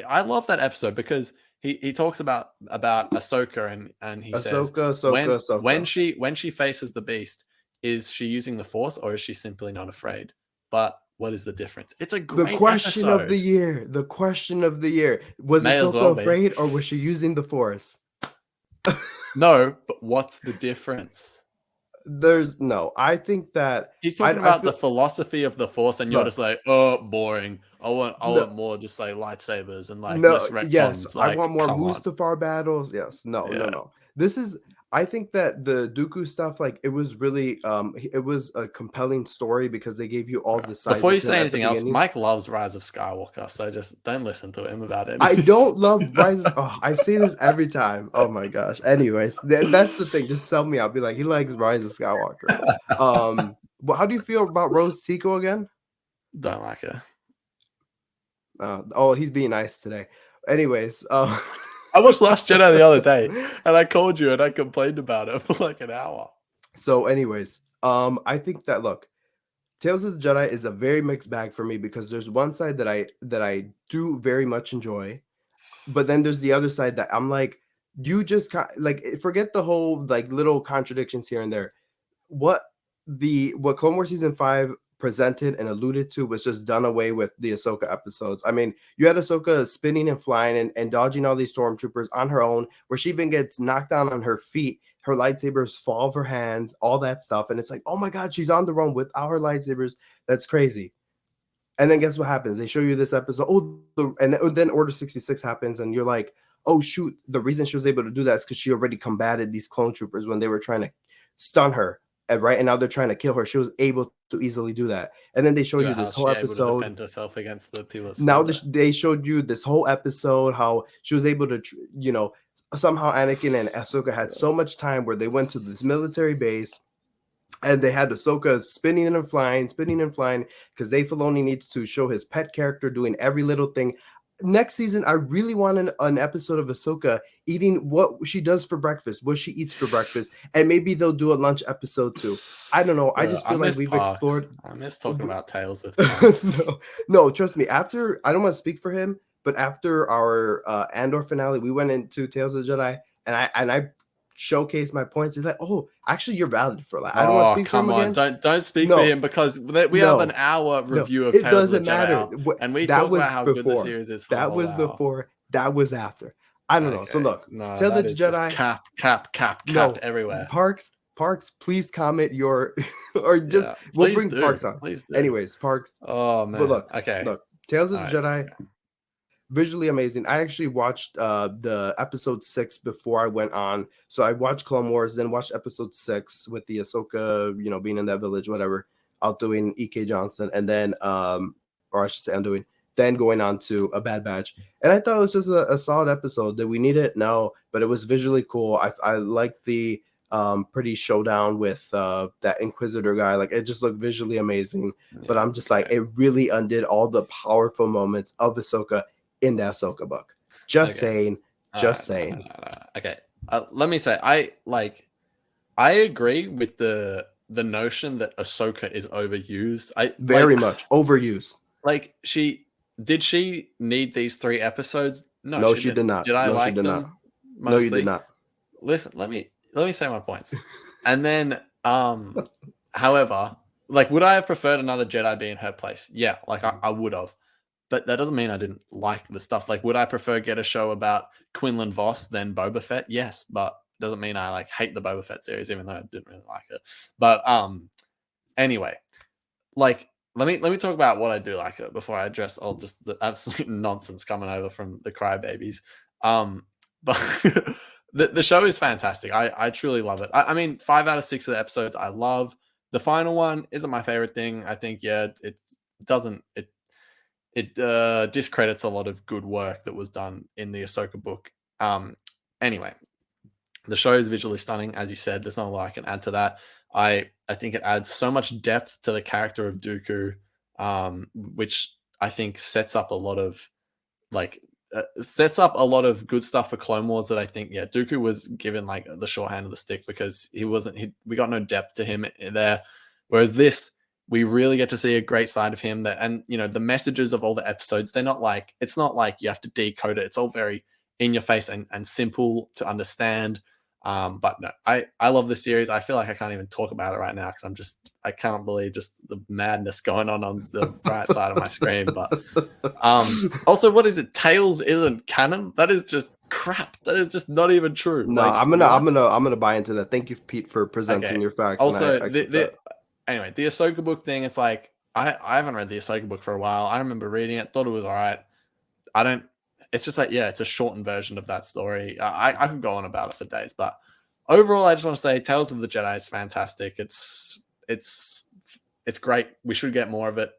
I love that episode because he talks about Ahsoka and he says Ahsoka, Ahsoka, Ahsoka. when she faces the Beast, is she using the Force or is she simply not afraid? But what is the difference? It's a The great question of the episode. year. The question of the year. Was May as Ahsoka well be. afraid or was she using the Force? No, but what's the difference? There's no. I think that He's talking I about feel the philosophy of the Force, and you're look. just like, oh, boring. I No, want more just like lightsabers and like no, less yes, retcons. I want Like, more come on. Mustafar battles. Yes, no, no, Yeah. no. This is. I think that the Dooku stuff, like, it was really, it was a compelling story because they gave you all Right. the sides Before you of him say at the anything else, beginning. Mike loves Rise of Skywalker, so just don't listen to him about I anything. don't love Rises. Oh, I say this every time. Oh my gosh. Anyways, that's the thing. Just sell me. I'll be like, he likes Rise of Skywalker. But how do you feel about Rose Tico again? Don't like her. Oh, he's being nice today. Anyways, I watched Last Jedi the other day, and I called you and I complained about it for like an hour. so anyways, I think that look, Tales of the Jedi is a very mixed bag for me because there's one side that I do very much enjoy, but then there's the other side that I'm like, you just like forget the whole like little contradictions here and there. What what Clone Wars season 5 presented and alluded to was just done away with the Ahsoka episodes. I mean, you had Ahsoka spinning and flying and dodging all these stormtroopers on her own, where she even gets knocked down on her feet. Her lightsabers fall off her hands, all that stuff. And it's like, oh my God, she's on the run without her lightsabers. That's crazy. And then guess what happens? They show you this episode. And then Order 66 happens, and you're like, oh shoot, the reason she was able to do that is because she already combated these clone troopers when they were trying to stun her. Right. And now they're trying to kill her. She was able to easily do that. And then they show you this whole episode. Able to defend herself against the people. Now they showed you this whole episode, how she was able to, somehow Anakin and Ahsoka had so much time where they went to this military base. And they had Ahsoka spinning and flying, because Dave Filoni needs to show his pet character doing every little thing. Next season, I really want an episode of Ahsoka eating what she does for breakfast, what she eats for breakfast, and maybe they'll do a lunch episode too. I don't know. I just feel like we've explored. I miss talking about Tales with no, trust me. After, I don't want to speak for him, but after our Andor finale, we went into Tales of the Jedi, and I showcase my points. Is like, oh, actually, you're valid for that. I don't want to speak for him again. Don't speak for him, because we have an hour review of Tales of the Jedi, and we talk about how good the series is. That was before. That was after. I don't know. So look, Tales of the Jedi, cap everywhere. Parks, please comment your or just we'll bring Parks on. Anyways, Parks. Oh man. But look, Tales of the Jedi. Visually amazing. I actually watched the episode 6 before I went on. So I watched Clone Wars, then watched episode 6 with the Ahsoka, being in that village, whatever, outdoing E.K. Johnson, and then, or I should say undoing, then going on to A Bad Batch. And I thought it was just a solid episode. Did we need it? No, but it was visually cool. I liked the pretty showdown with that Inquisitor guy. Like, it just looked visually amazing. Yeah, but I'm just like, it really undid all the powerful moments of Ahsoka in the Ahsoka book. Just saying. Okay. Let me say, I agree with the notion that Ahsoka is overused. Very much overused. Like, did she need these 3 episodes? No, she did not. Did I like them? No, you did not. Listen, let me say my points. And then, however, like, would I have preferred another Jedi be in her place? Yeah, like I would have. But that doesn't mean I didn't like the stuff. Like, would I prefer get a show about Quinlan Vos than Boba Fett? Yes, but it doesn't mean I hate the Boba Fett series, even though I didn't really like it. But anyway, like, let me talk about what I do like it before I address all just the absolute nonsense coming over from the crybabies. But the show is fantastic. I truly love it. I mean, 5 out of 6 of the episodes I love. The final one isn't my favorite thing. I think it discredits a lot of good work that was done in the Ahsoka book. Anyway, the show is visually stunning, as you said. There's not a lot I can add to that. I think it adds so much depth to the character of Dooku, which I think sets up a lot of good stuff for Clone Wars. That I think, Dooku was given the short hand of the stick because we got no depth to him there, whereas this, we really get to see a great side of him. The messages of all the episodes, it's not like you have to decode it. It's all very in your face and simple to understand. But no, I love this series. I feel like I can't even talk about it right now because I can't believe just the madness going on the right side of my screen. But also, what is it? Tales isn't canon. That is just crap. That is just not even true. No, I'm gonna buy into that. Thank you, Pete, for presenting your facts. Also, anyway, the Ahsoka book thing, it's like, I haven't read the Ahsoka book for a while. I remember reading it, thought it was all right. It's just it's a shortened version of that story. I could go on about it for days, but overall, I just want to say Tales of the Jedi is fantastic. It's great. We should get more of it.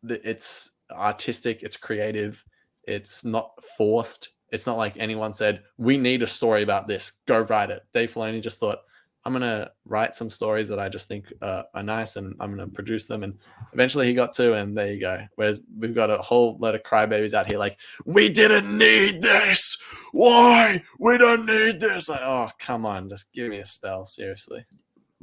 It's artistic. It's creative. It's not forced. It's not like anyone said, we need a story about this. Go write it. Dave Filoni just thought, I'm going to write some stories that I just think are nice, and I'm going to produce them. And eventually he got to, and there you go. Whereas we've got a whole lot of crybabies out here like, we didn't need this. Why? We don't need this. Like, oh, come on. Just give me a spell. Seriously.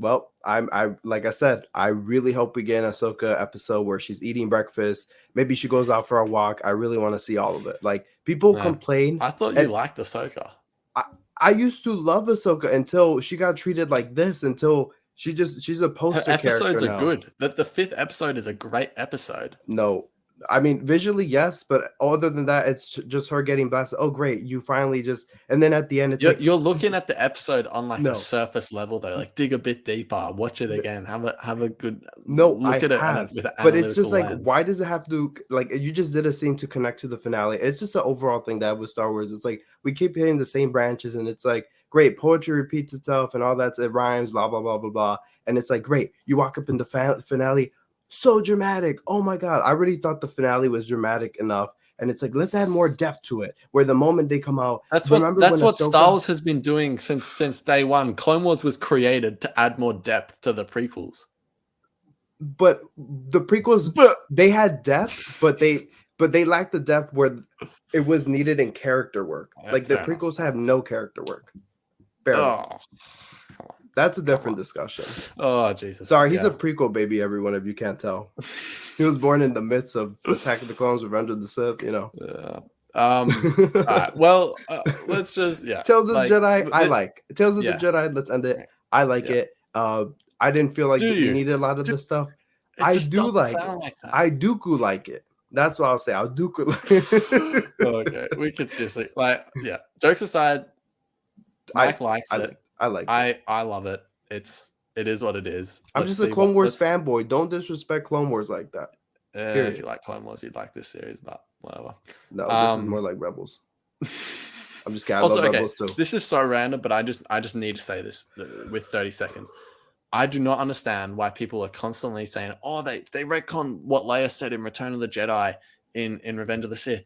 Well, I like I said, I really hope we get an Ahsoka episode where she's eating breakfast. Maybe she goes out for a walk. I really want to see all of it. Like people Yeah. complain, I thought you and liked Ahsoka. I, I used to love Ahsoka until she got treated like this. Until she's a Her poster character episodes are now. good. The fifth episode is a great episode. No, I mean visually yes, but other than that, it's just her getting blasted. Oh great, you finally just, and then at the end it's like You're looking at the episode on like a no, surface level though. Like dig a bit deeper, watch it again, have a good no, look I at it have, with an but it's analytical just like, lens. why does it have to like? You just did a scene to connect to the finale. It's just an overall thing that with Star Wars. It's like we keep hitting the same branches, and it's like great poetry repeats itself, and all that it rhymes, blah blah blah blah blah. And it's like great, you walk up in the finale, so dramatic. Oh my god, I really thought the finale was dramatic enough. And it's like, let's add more depth to it. Where the moment they come out, remember when That's what Star Ahsoka? Wars has been doing since day one. Clone Wars was created to add more depth to the prequels. But the prequels, they had depth, but they lacked the depth where it was needed in character work. Like the Fair prequels enough. have no character work. Barely. Oh, come on. That's a different on. discussion. Oh, Jesus. Sorry, he's Yeah. a prequel baby, everyone, if you can't tell. He was born in the midst of Attack of the Clones, Revenge of the Sith, you know. Yeah. All right. Well, let's just Tales of the Jedi, I th- like. Tales of the yeah. Jedi, let's end it. I like Yeah. it. I didn't feel like Do we you? needed a lot of this stuff. It I just do doesn't like it. sound like that. I do like it. That's what I'll say. I'll do like Okay, we could seriously yeah. Jokes aside, Mike likes it. I like it. I love it. It is what it is. I'm just a Clone Wars fanboy. Don't disrespect Clone Wars like that. If you like Clone Wars, you'd like this series, but whatever. No, this is more like Rebels. I'm just kidding. I also, love Rebels too. This is so random, but I just need to say this with 30 seconds. I do not understand why people are constantly saying, "Oh, they retcon what Leia said in Return of the Jedi in Revenge of the Sith."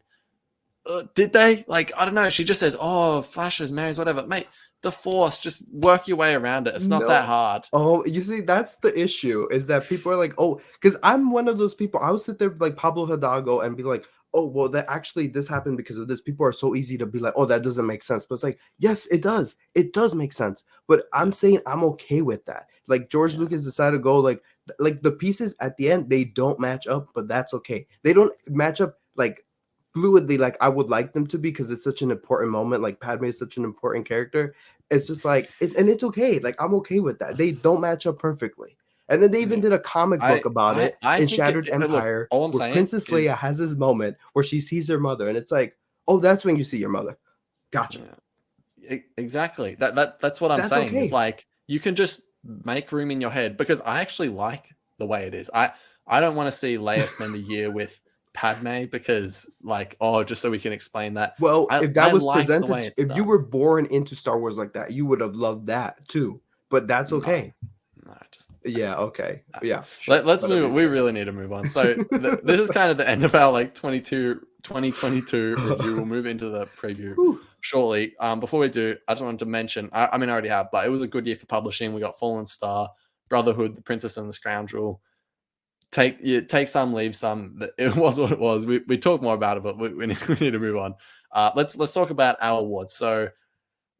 Did they? Like, I don't know. She just says, "Oh, flashes, marries, whatever." Mate, the Force, just work your way around it. It's not that hard. Oh, you see, that's the issue, is that people are like, oh, because I'm one of those people. I would sit there like Pablo Hidalgo and be like, oh, well, that actually this happened because of this. People are so easy to be like, oh, that doesn't make sense. But it's like, yes, it does. It does make sense. But I'm saying I'm okay with that. Like George Lucas decided to go like the pieces at the end, they don't match up, but that's okay. They don't match up like fluidly like I would like them to be, because it's such an important moment. Like Padme is such an important character. It's just like and it's okay. Like I'm okay with that. They don't match up perfectly. And then they even did a comic book about it in Shattered Empire, all I'm where saying Princess Leia has this moment where she sees her mother, and it's like, oh, that's when you see your mother. Gotcha. Yeah. Exactly. That's what I'm saying. Okay. It's like you can just make room in your head, because I actually like the way it is. I don't want to see Leia spend a year with Padme because, like, oh, just so we can explain that. Well, if that was presented, if you were born into Star Wars like that, you would have loved that too. But that's okay. No, just yeah, okay, yeah. Sure. Let's move on. We really need to move on. So this is kind of the end of our like 2022 review. We'll move into the preview shortly. Before we do, I just wanted to mention. I mean, I already have, but it was a good year for publishing. We got Fallen Star, Brotherhood, The Princess and the Scoundrel. Take some, leave some. It was what it was. We talk more about it, but we need to move on. Let's talk about our awards. So,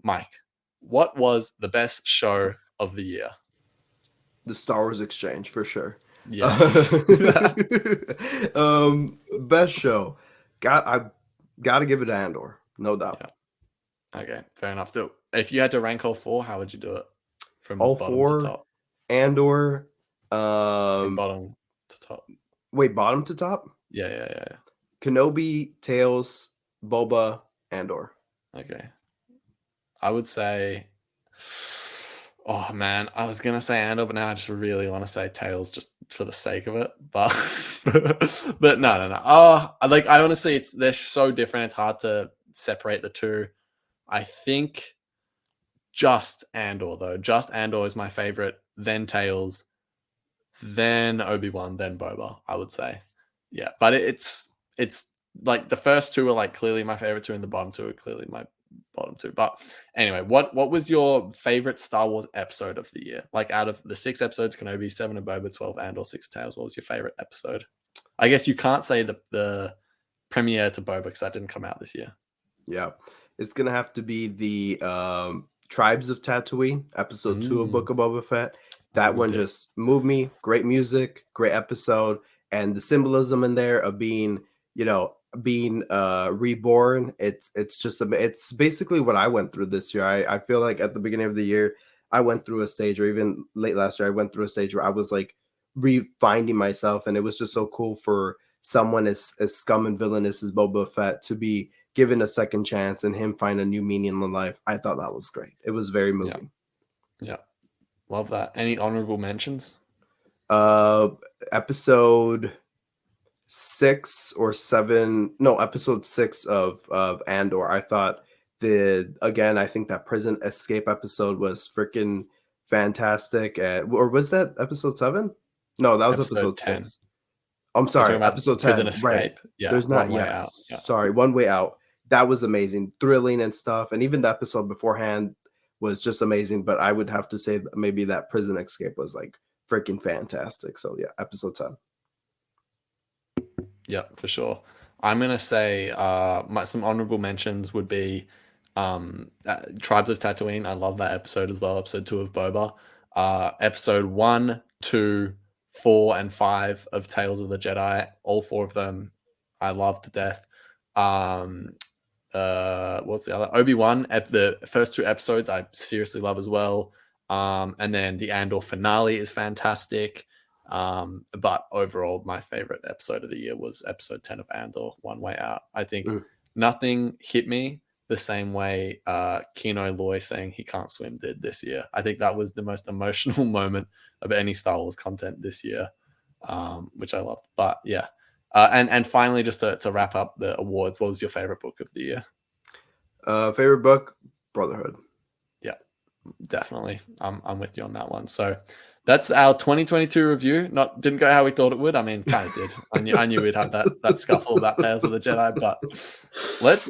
Mike, what was the best show of the year? The Star Wars Exchange, for sure. Yes. Best show. I gotta give it to Andor, no doubt. Yeah. Okay, fair enough. If you had to rank all four, how would you do it? From all bottom four, to top. Andor. From bottom to top. Wait, bottom to top? Yeah. Kenobi, Tales, Boba, Andor. Okay. I would say, oh man, I was gonna say Andor, but now I just really want to say Tales just for the sake of it. But but no. Oh, I honestly, they're so different. It's hard to separate the two. I think just Andor though. Just Andor is my favorite. Then Tales, then Obi-Wan, then Boba. I would say, yeah. But it's like the first two are like clearly my favorite two, and the bottom two are clearly my bottom two. But anyway, what was your favorite Star Wars episode of the year? Like out of the 6 episodes, Kenobi, 7 of Boba, 12 Andor, 6 Tales, what was your favorite episode? I guess you can't say the premiere to Boba because that didn't come out this year. Yeah, it's gonna have to be the Tribes of Tatooine, episode 2 of Book of Boba Fett. That's a that good one pick. just moved me. Great music, great episode, and the symbolism in there of being, being reborn. It's just it's basically what I went through this year. I feel like at the beginning of the year, I went through a stage, or even late last year, I went through a stage where I was like refinding myself, and it was just so cool for someone as scum and villainous as Boba Fett to be given a second chance and him find a new meaning in life. I thought that was great. It was very Yeah, moving. yeah, love that. Any honorable mentions? Uh, episode 6 or 7, no, episode 6 of Andor. I thought I think that prison escape episode was freaking fantastic. Or was that episode 7? No, that was Episode episode 10. 6. I'm You're talking sorry, about episode Prison 10. Right. Escape? Yeah, There's not, One Way yeah. Out. Yeah. Sorry, One Way Out. That was amazing, thrilling and stuff. And even the episode beforehand was just amazing. But I would have to say that maybe that prison escape was like freaking fantastic. So yeah, episode 10. Yeah, for sure. I'm gonna say some honorable mentions would be Tribes of Tatooine. I love that episode as well. Episode 2 of Boba. Episode 1, 2, 4, and 5 of Tales of the Jedi. All 4 of them I love to death. Um, what's the other? Obi-Wan. The first 2 episodes I seriously love as well. And then the Andor finale is fantastic. But overall, my favorite episode of the year was episode 10 of Andor, One Way Out. I think Mm. nothing hit me the same way Kino Loy saying he can't swim did this year. I think that was the most emotional moment of any Star Wars content this year, which I loved. But yeah. And finally, just to wrap up the awards, what was your favorite book of the year? Favorite book, Brotherhood. Yeah, definitely. I'm with you on that one. So that's our 2022 review. Didn't go how we thought it would. I mean, kind of did. I knew we'd have that scuffle about Tales of the Jedi, but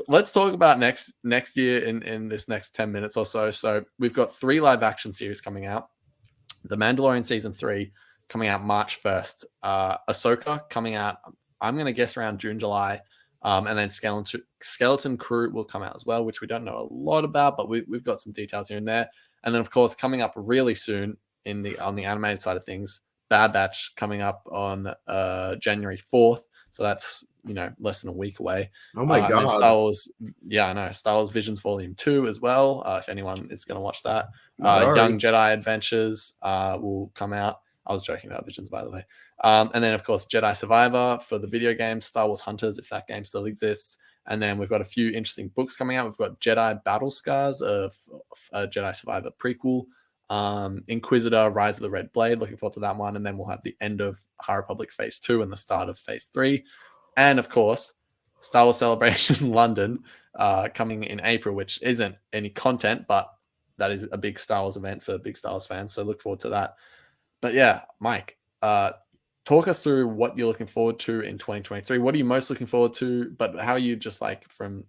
let's talk about next year in this next 10 minutes or so. So we've got 3 live action series coming out. The Mandalorian season 3 coming out March 1st. Ahsoka coming out, I'm going to guess around June, July. And then Skeleton Crew will come out as well, which we don't know a lot about, but we've got some details here and there. And then, of course, coming up really soon on the animated side of things, Bad Batch coming up on January 4th. So that's, less than a week away. Oh my And then god. Star Wars, yeah, I know, Star Wars Visions Volume 2 as well, if anyone is going to watch that. Sorry. Young Jedi Adventures will come out. I was joking about Visions, by the way. And then, of course, Jedi Survivor for the video game, Star Wars Hunters, if that game still exists. And then we've got a few interesting books coming out. We've got Jedi Battle Scars, of Jedi Survivor prequel, Inquisitor, Rise of the Red Blade, looking forward to that one. And then we'll have the end of High Republic Phase 2 and the start of Phase 3. And, of course, Star Wars Celebration London coming in April, which isn't any content, but that is a big Star Wars event for big Star Wars fans. So look forward to that. But yeah, Mike, talk us through what you're looking forward to in 2023. What are you most looking forward to? But how are you just like from,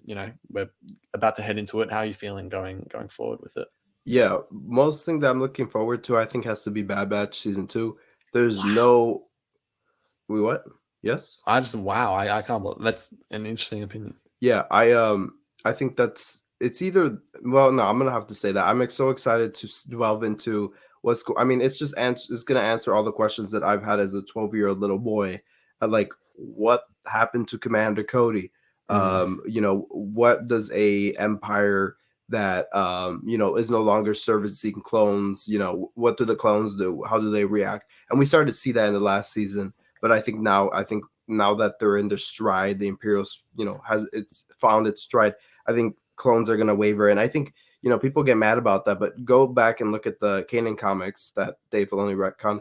we're about to head into it. How are you feeling going forward with it? Yeah, most thing that I'm looking forward to, I think, has to be Bad Batch season 2. There's Wow. no. We what? Yes. Wow. I can't believe that's an interesting opinion. Yeah, I think it's either. Well, no, I'm gonna have to say that I'm so excited to delve into I mean, it's just it's gonna answer all the questions that I've had as a 12-year-old little boy, like what happened to Commander Cody. What does a empire that is no longer servicing clones, what do the clones do, how do they react? And we started to see that in the last season, but I think now that they're in their stride, the Imperials, has it's found its stride. I think clones are going to waver, and I think people get mad about that. But go back and look at the Kanan comics that Dave Filoni retcon.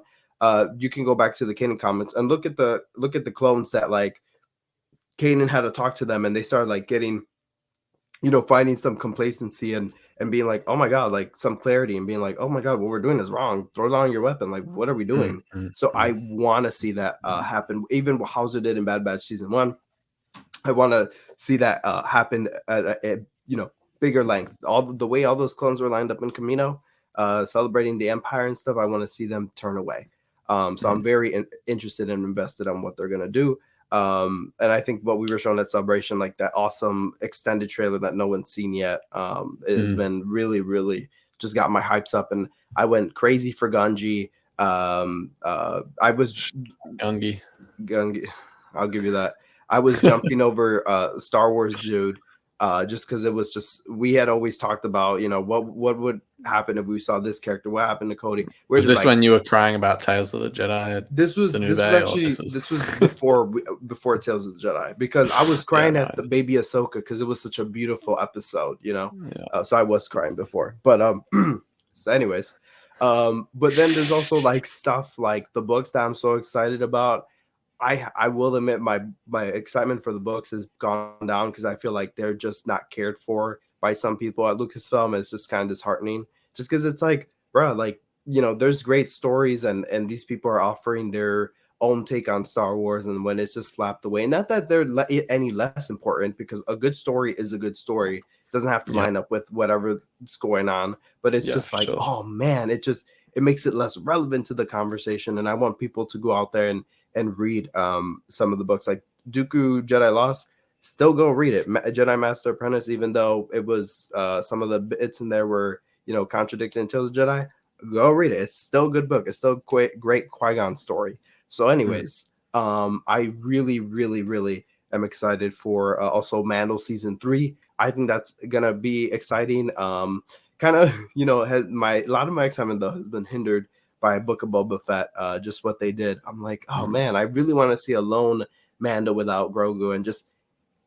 You can go back to the Kanan comics and look at the clones that like Kanan had to talk to them, and they started like getting, finding some complacency and being like, oh my god, like some clarity, and being like, oh my god, what we're doing is wrong. Throw down your weapon. Like, what are we doing? So I want to see that happen. Even what Hauser did in Bad Batch season 1, I want to see that happen at a bigger length. All the way all those clones were lined up in Camino, celebrating the Empire and stuff. I want to see them turn away. So I'm very interested and invested on what they're gonna do. And I think what we were shown at Celebration, like that awesome extended trailer that no one's seen yet, it has been really, really just got my hypes up, and I went crazy for Gunji. I was Gungi. Gung- I'll give you that. I was jumping over Star Wars dude, just because it was just we had always talked about, what would happen if we saw this character, what happened to Cody. We're Was just this like, when you were crying about Tales of the Jedi at this was Sanube, or actually this is? this was before Tales of the Jedi, because I was Yeah, crying no. at the baby Ahsoka because it was such a beautiful episode, Yeah. so I was crying before, but so anyways, but then there's also like stuff like the books that I'm so excited about. I will admit my excitement for the books has gone down because I feel like they're just not cared for by some people at Lucasfilm. It's just kind of disheartening, just because it's like, bro, like, there's great stories, and these people are offering their own take on Star Wars, and when it's just slapped away, not that they're any less important, because a good story is a good story. It doesn't have to Yep. line up with whatever's going on, but it's Yeah, just for like, sure. oh man, it makes it less relevant to the conversation, and I want people to go out there and read some of the books like Dooku Jedi Lost. Still go read it, Jedi Master Apprentice, even though it was some of the bits in there were contradicting Tales of Jedi. Go read it. It's still a good book. It's still great Qui-Gon story. So, Mm. anyways, I really, really, really am excited for also Mando season 3. I think that's gonna be exciting. Kind of, had a lot of my excitement though has been hindered by Book of Boba Fett, just what they did. I'm like, oh Mm. man, I really want to see a lone Mando without Grogu and just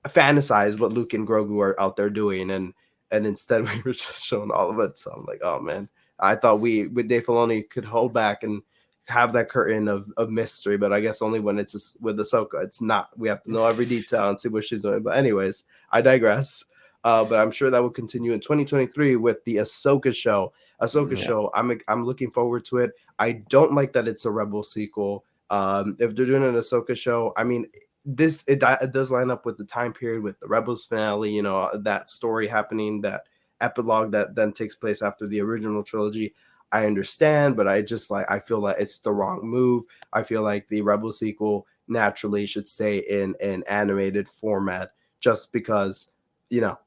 fantasize what Luke and Grogu are out there doing, and instead we were just showing all of it. So I'm like, oh man, I thought we with Dave Filoni could hold back and have that curtain of mystery, but I guess only when it's with Ahsoka. It's not. We have to know every detail and see what she's doing. But anyways, I digress. But I'm sure that will continue in 2023 with the Ahsoka show. Yeah. I'm looking forward to it. I don't like that it's a Rebel sequel. If they're doing an Ahsoka show, I mean, it does line up with the time period with the Rebels finale, that story happening, that epilogue that then takes place after the original trilogy. I understand, but I feel like it's the wrong move. I feel like the Rebel sequel naturally should stay in an animated format, just because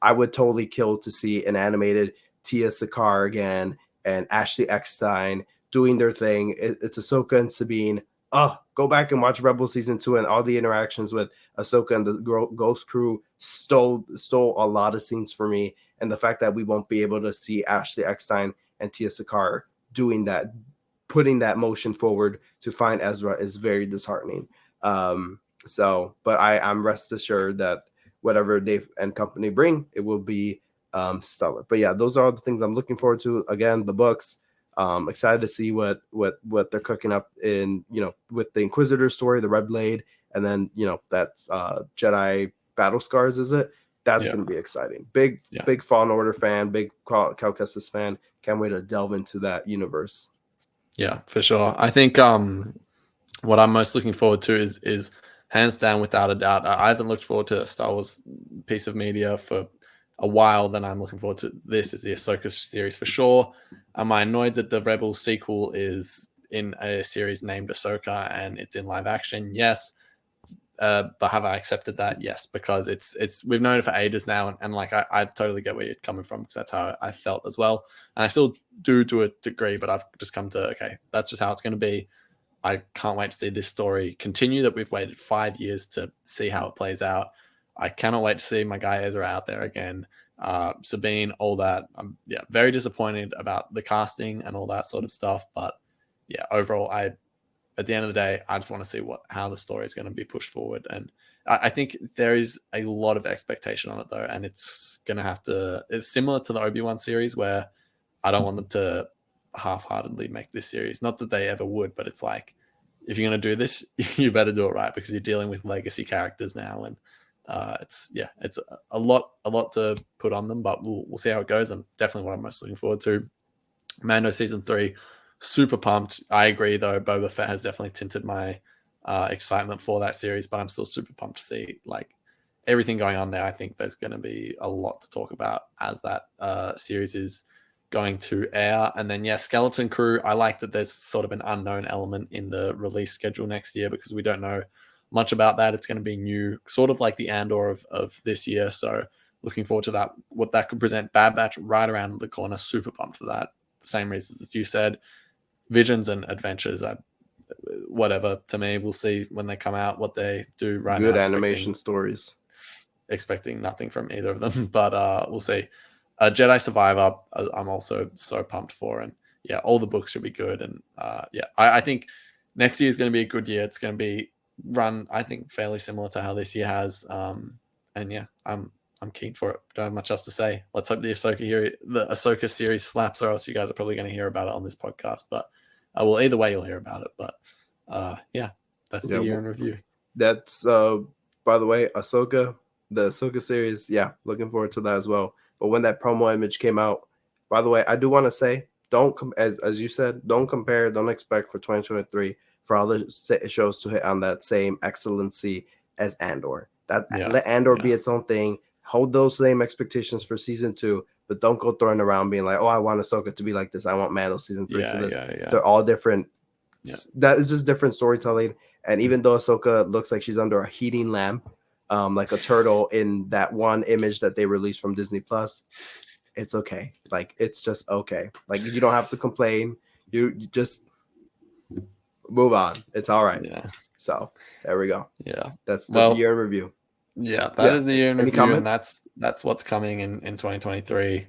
I would totally kill to see an animated Tia Sakar again and Ashley Eckstein doing their thing. It's Ahsoka and Sabine. Oh, go back and watch Rebel season 2, and all the interactions with Ahsoka and the Ghost Crew stole a lot of scenes for me. And the fact that we won't be able to see Ashley Eckstein and Tia Sakar doing that, putting that motion forward to find Ezra, is very disheartening. But I'm rest assured that whatever Dave and company bring, it will be stellar. But yeah, those are all the things I'm looking forward to. Again, the books. Excited to see what they're cooking up in, with the Inquisitor story, the Red Blade, and then that Jedi Battle Scars. Is it? That's Yeah. going to be exciting. Big Yeah. big Fallen Order fan, big Cal Kestis fan. Can't wait to delve into that universe. Yeah, for sure. I think what I'm most looking forward to is hands down, without a doubt. I haven't looked forward to a Star Wars piece of media for a while. Then I'm looking forward to this is the Ahsoka series for sure. Am I annoyed that the Rebels sequel is in a series named Ahsoka and it's in live action? Yes. But have I accepted that? Yes, because it's we've known it for ages now, and like I totally get where you're coming from, because that's how I felt as well, and I still do to a degree, but I've just come to, okay, that's just how it's going to be. I can't wait to see this story continue that we've waited 5 years to see how it plays out. I cannot wait to see my guy Ezra out there again. Sabine, all that. I'm very disappointed about the casting and all that sort of stuff, but yeah, overall, at the end of the day, I just want to see how the story is going to be pushed forward. And I think there is a lot of expectation on it though, and it's going to have to. It's similar to the Obi-Wan series, where I don't want them to half-heartedly make this series. Not that they ever would, but it's like, if you're going to do this, you better do it right, because you're dealing with legacy characters now, and it's a lot to put on them, but we'll see how it goes. And definitely what I'm most looking forward to. Mando season 3, super pumped. I agree though, Boba Fett has definitely tinted my excitement for that series, but I'm still super pumped to see like everything going on there. I think there's going to be a lot to talk about as that series is going to air. And then Skeleton Crew, I like that there's sort of an unknown element in the release schedule next year, because we don't know much about that. It's going to be new, sort of like the Andor of this year. So looking forward to that, what that could present. Bad Batch right around the corner, super pumped for that. The same reasons as you said. Visions and Adventures, whatever to me. We'll see when they come out what they do. Right Good now, animation stories. expecting nothing from either of them, but we'll see. Jedi Survivor, I'm also so pumped for, and yeah, all the books should be good, and yeah, I think next year is going to be a good year. It's going to be run, I think, fairly similar to how this year has, and yeah, I'm keen for it. Don't have much else to say. Let's hope the Ahsoka series slaps, or else you guys are probably going to hear about it on this podcast. But well, either way, you'll hear about it. But yeah, that's the year in review. That's by the way, the Ahsoka series. Yeah, looking forward to that as well. But when that promo image came out, by the way, I do want to say, as you said, don't compare, don't expect for 2023 for other shows to hit on that same excellency as Andor. Let Andor be its own thing. Hold those same expectations for season 2, but don't go throwing around being like, oh, I want Ahsoka to be like this. I want Mando season 3 to this. They're all different. That is just different storytelling. And even though Ahsoka looks like she's under a heating lamp, like a turtle in that one image that they released from Disney Plus, it's okay. Like, it's just okay. Like, you don't have to complain. You just move on. It's all right. Yeah. So there we go. Yeah. That's the year in review. Yeah, that is the year in review, comment? And that's what's coming in 2023.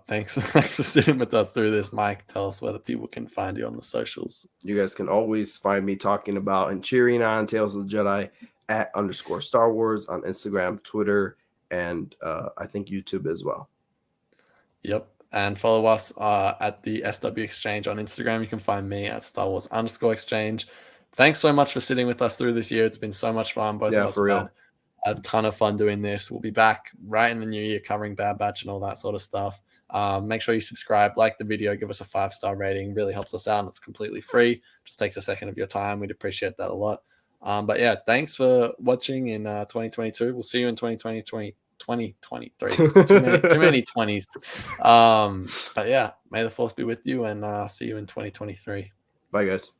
Thanks for sitting with us through this, Mike. Tell us where the people can find you on the socials. You guys can always find me talking about and cheering on Tales of the Jedi at _Star Wars on Instagram, Twitter, and I think YouTube as well. Yep. And follow us at the SW Exchange on Instagram. You can find me at Star Wars _Exchange. Thanks so much for sitting with us through this year. It's been so much fun. Both of us have had a ton of fun doing this. We'll be back right in the new year covering Bad Batch and all that sort of stuff. Make sure you subscribe, like the video, give us a 5-star rating. Really helps us out, and it's completely free. Just takes a second of your time. We'd appreciate that a lot. But yeah, thanks for watching in 2022. We'll see you in 2023. Too many 20s. But yeah, may the force be with you, and see you in 2023. Bye, guys.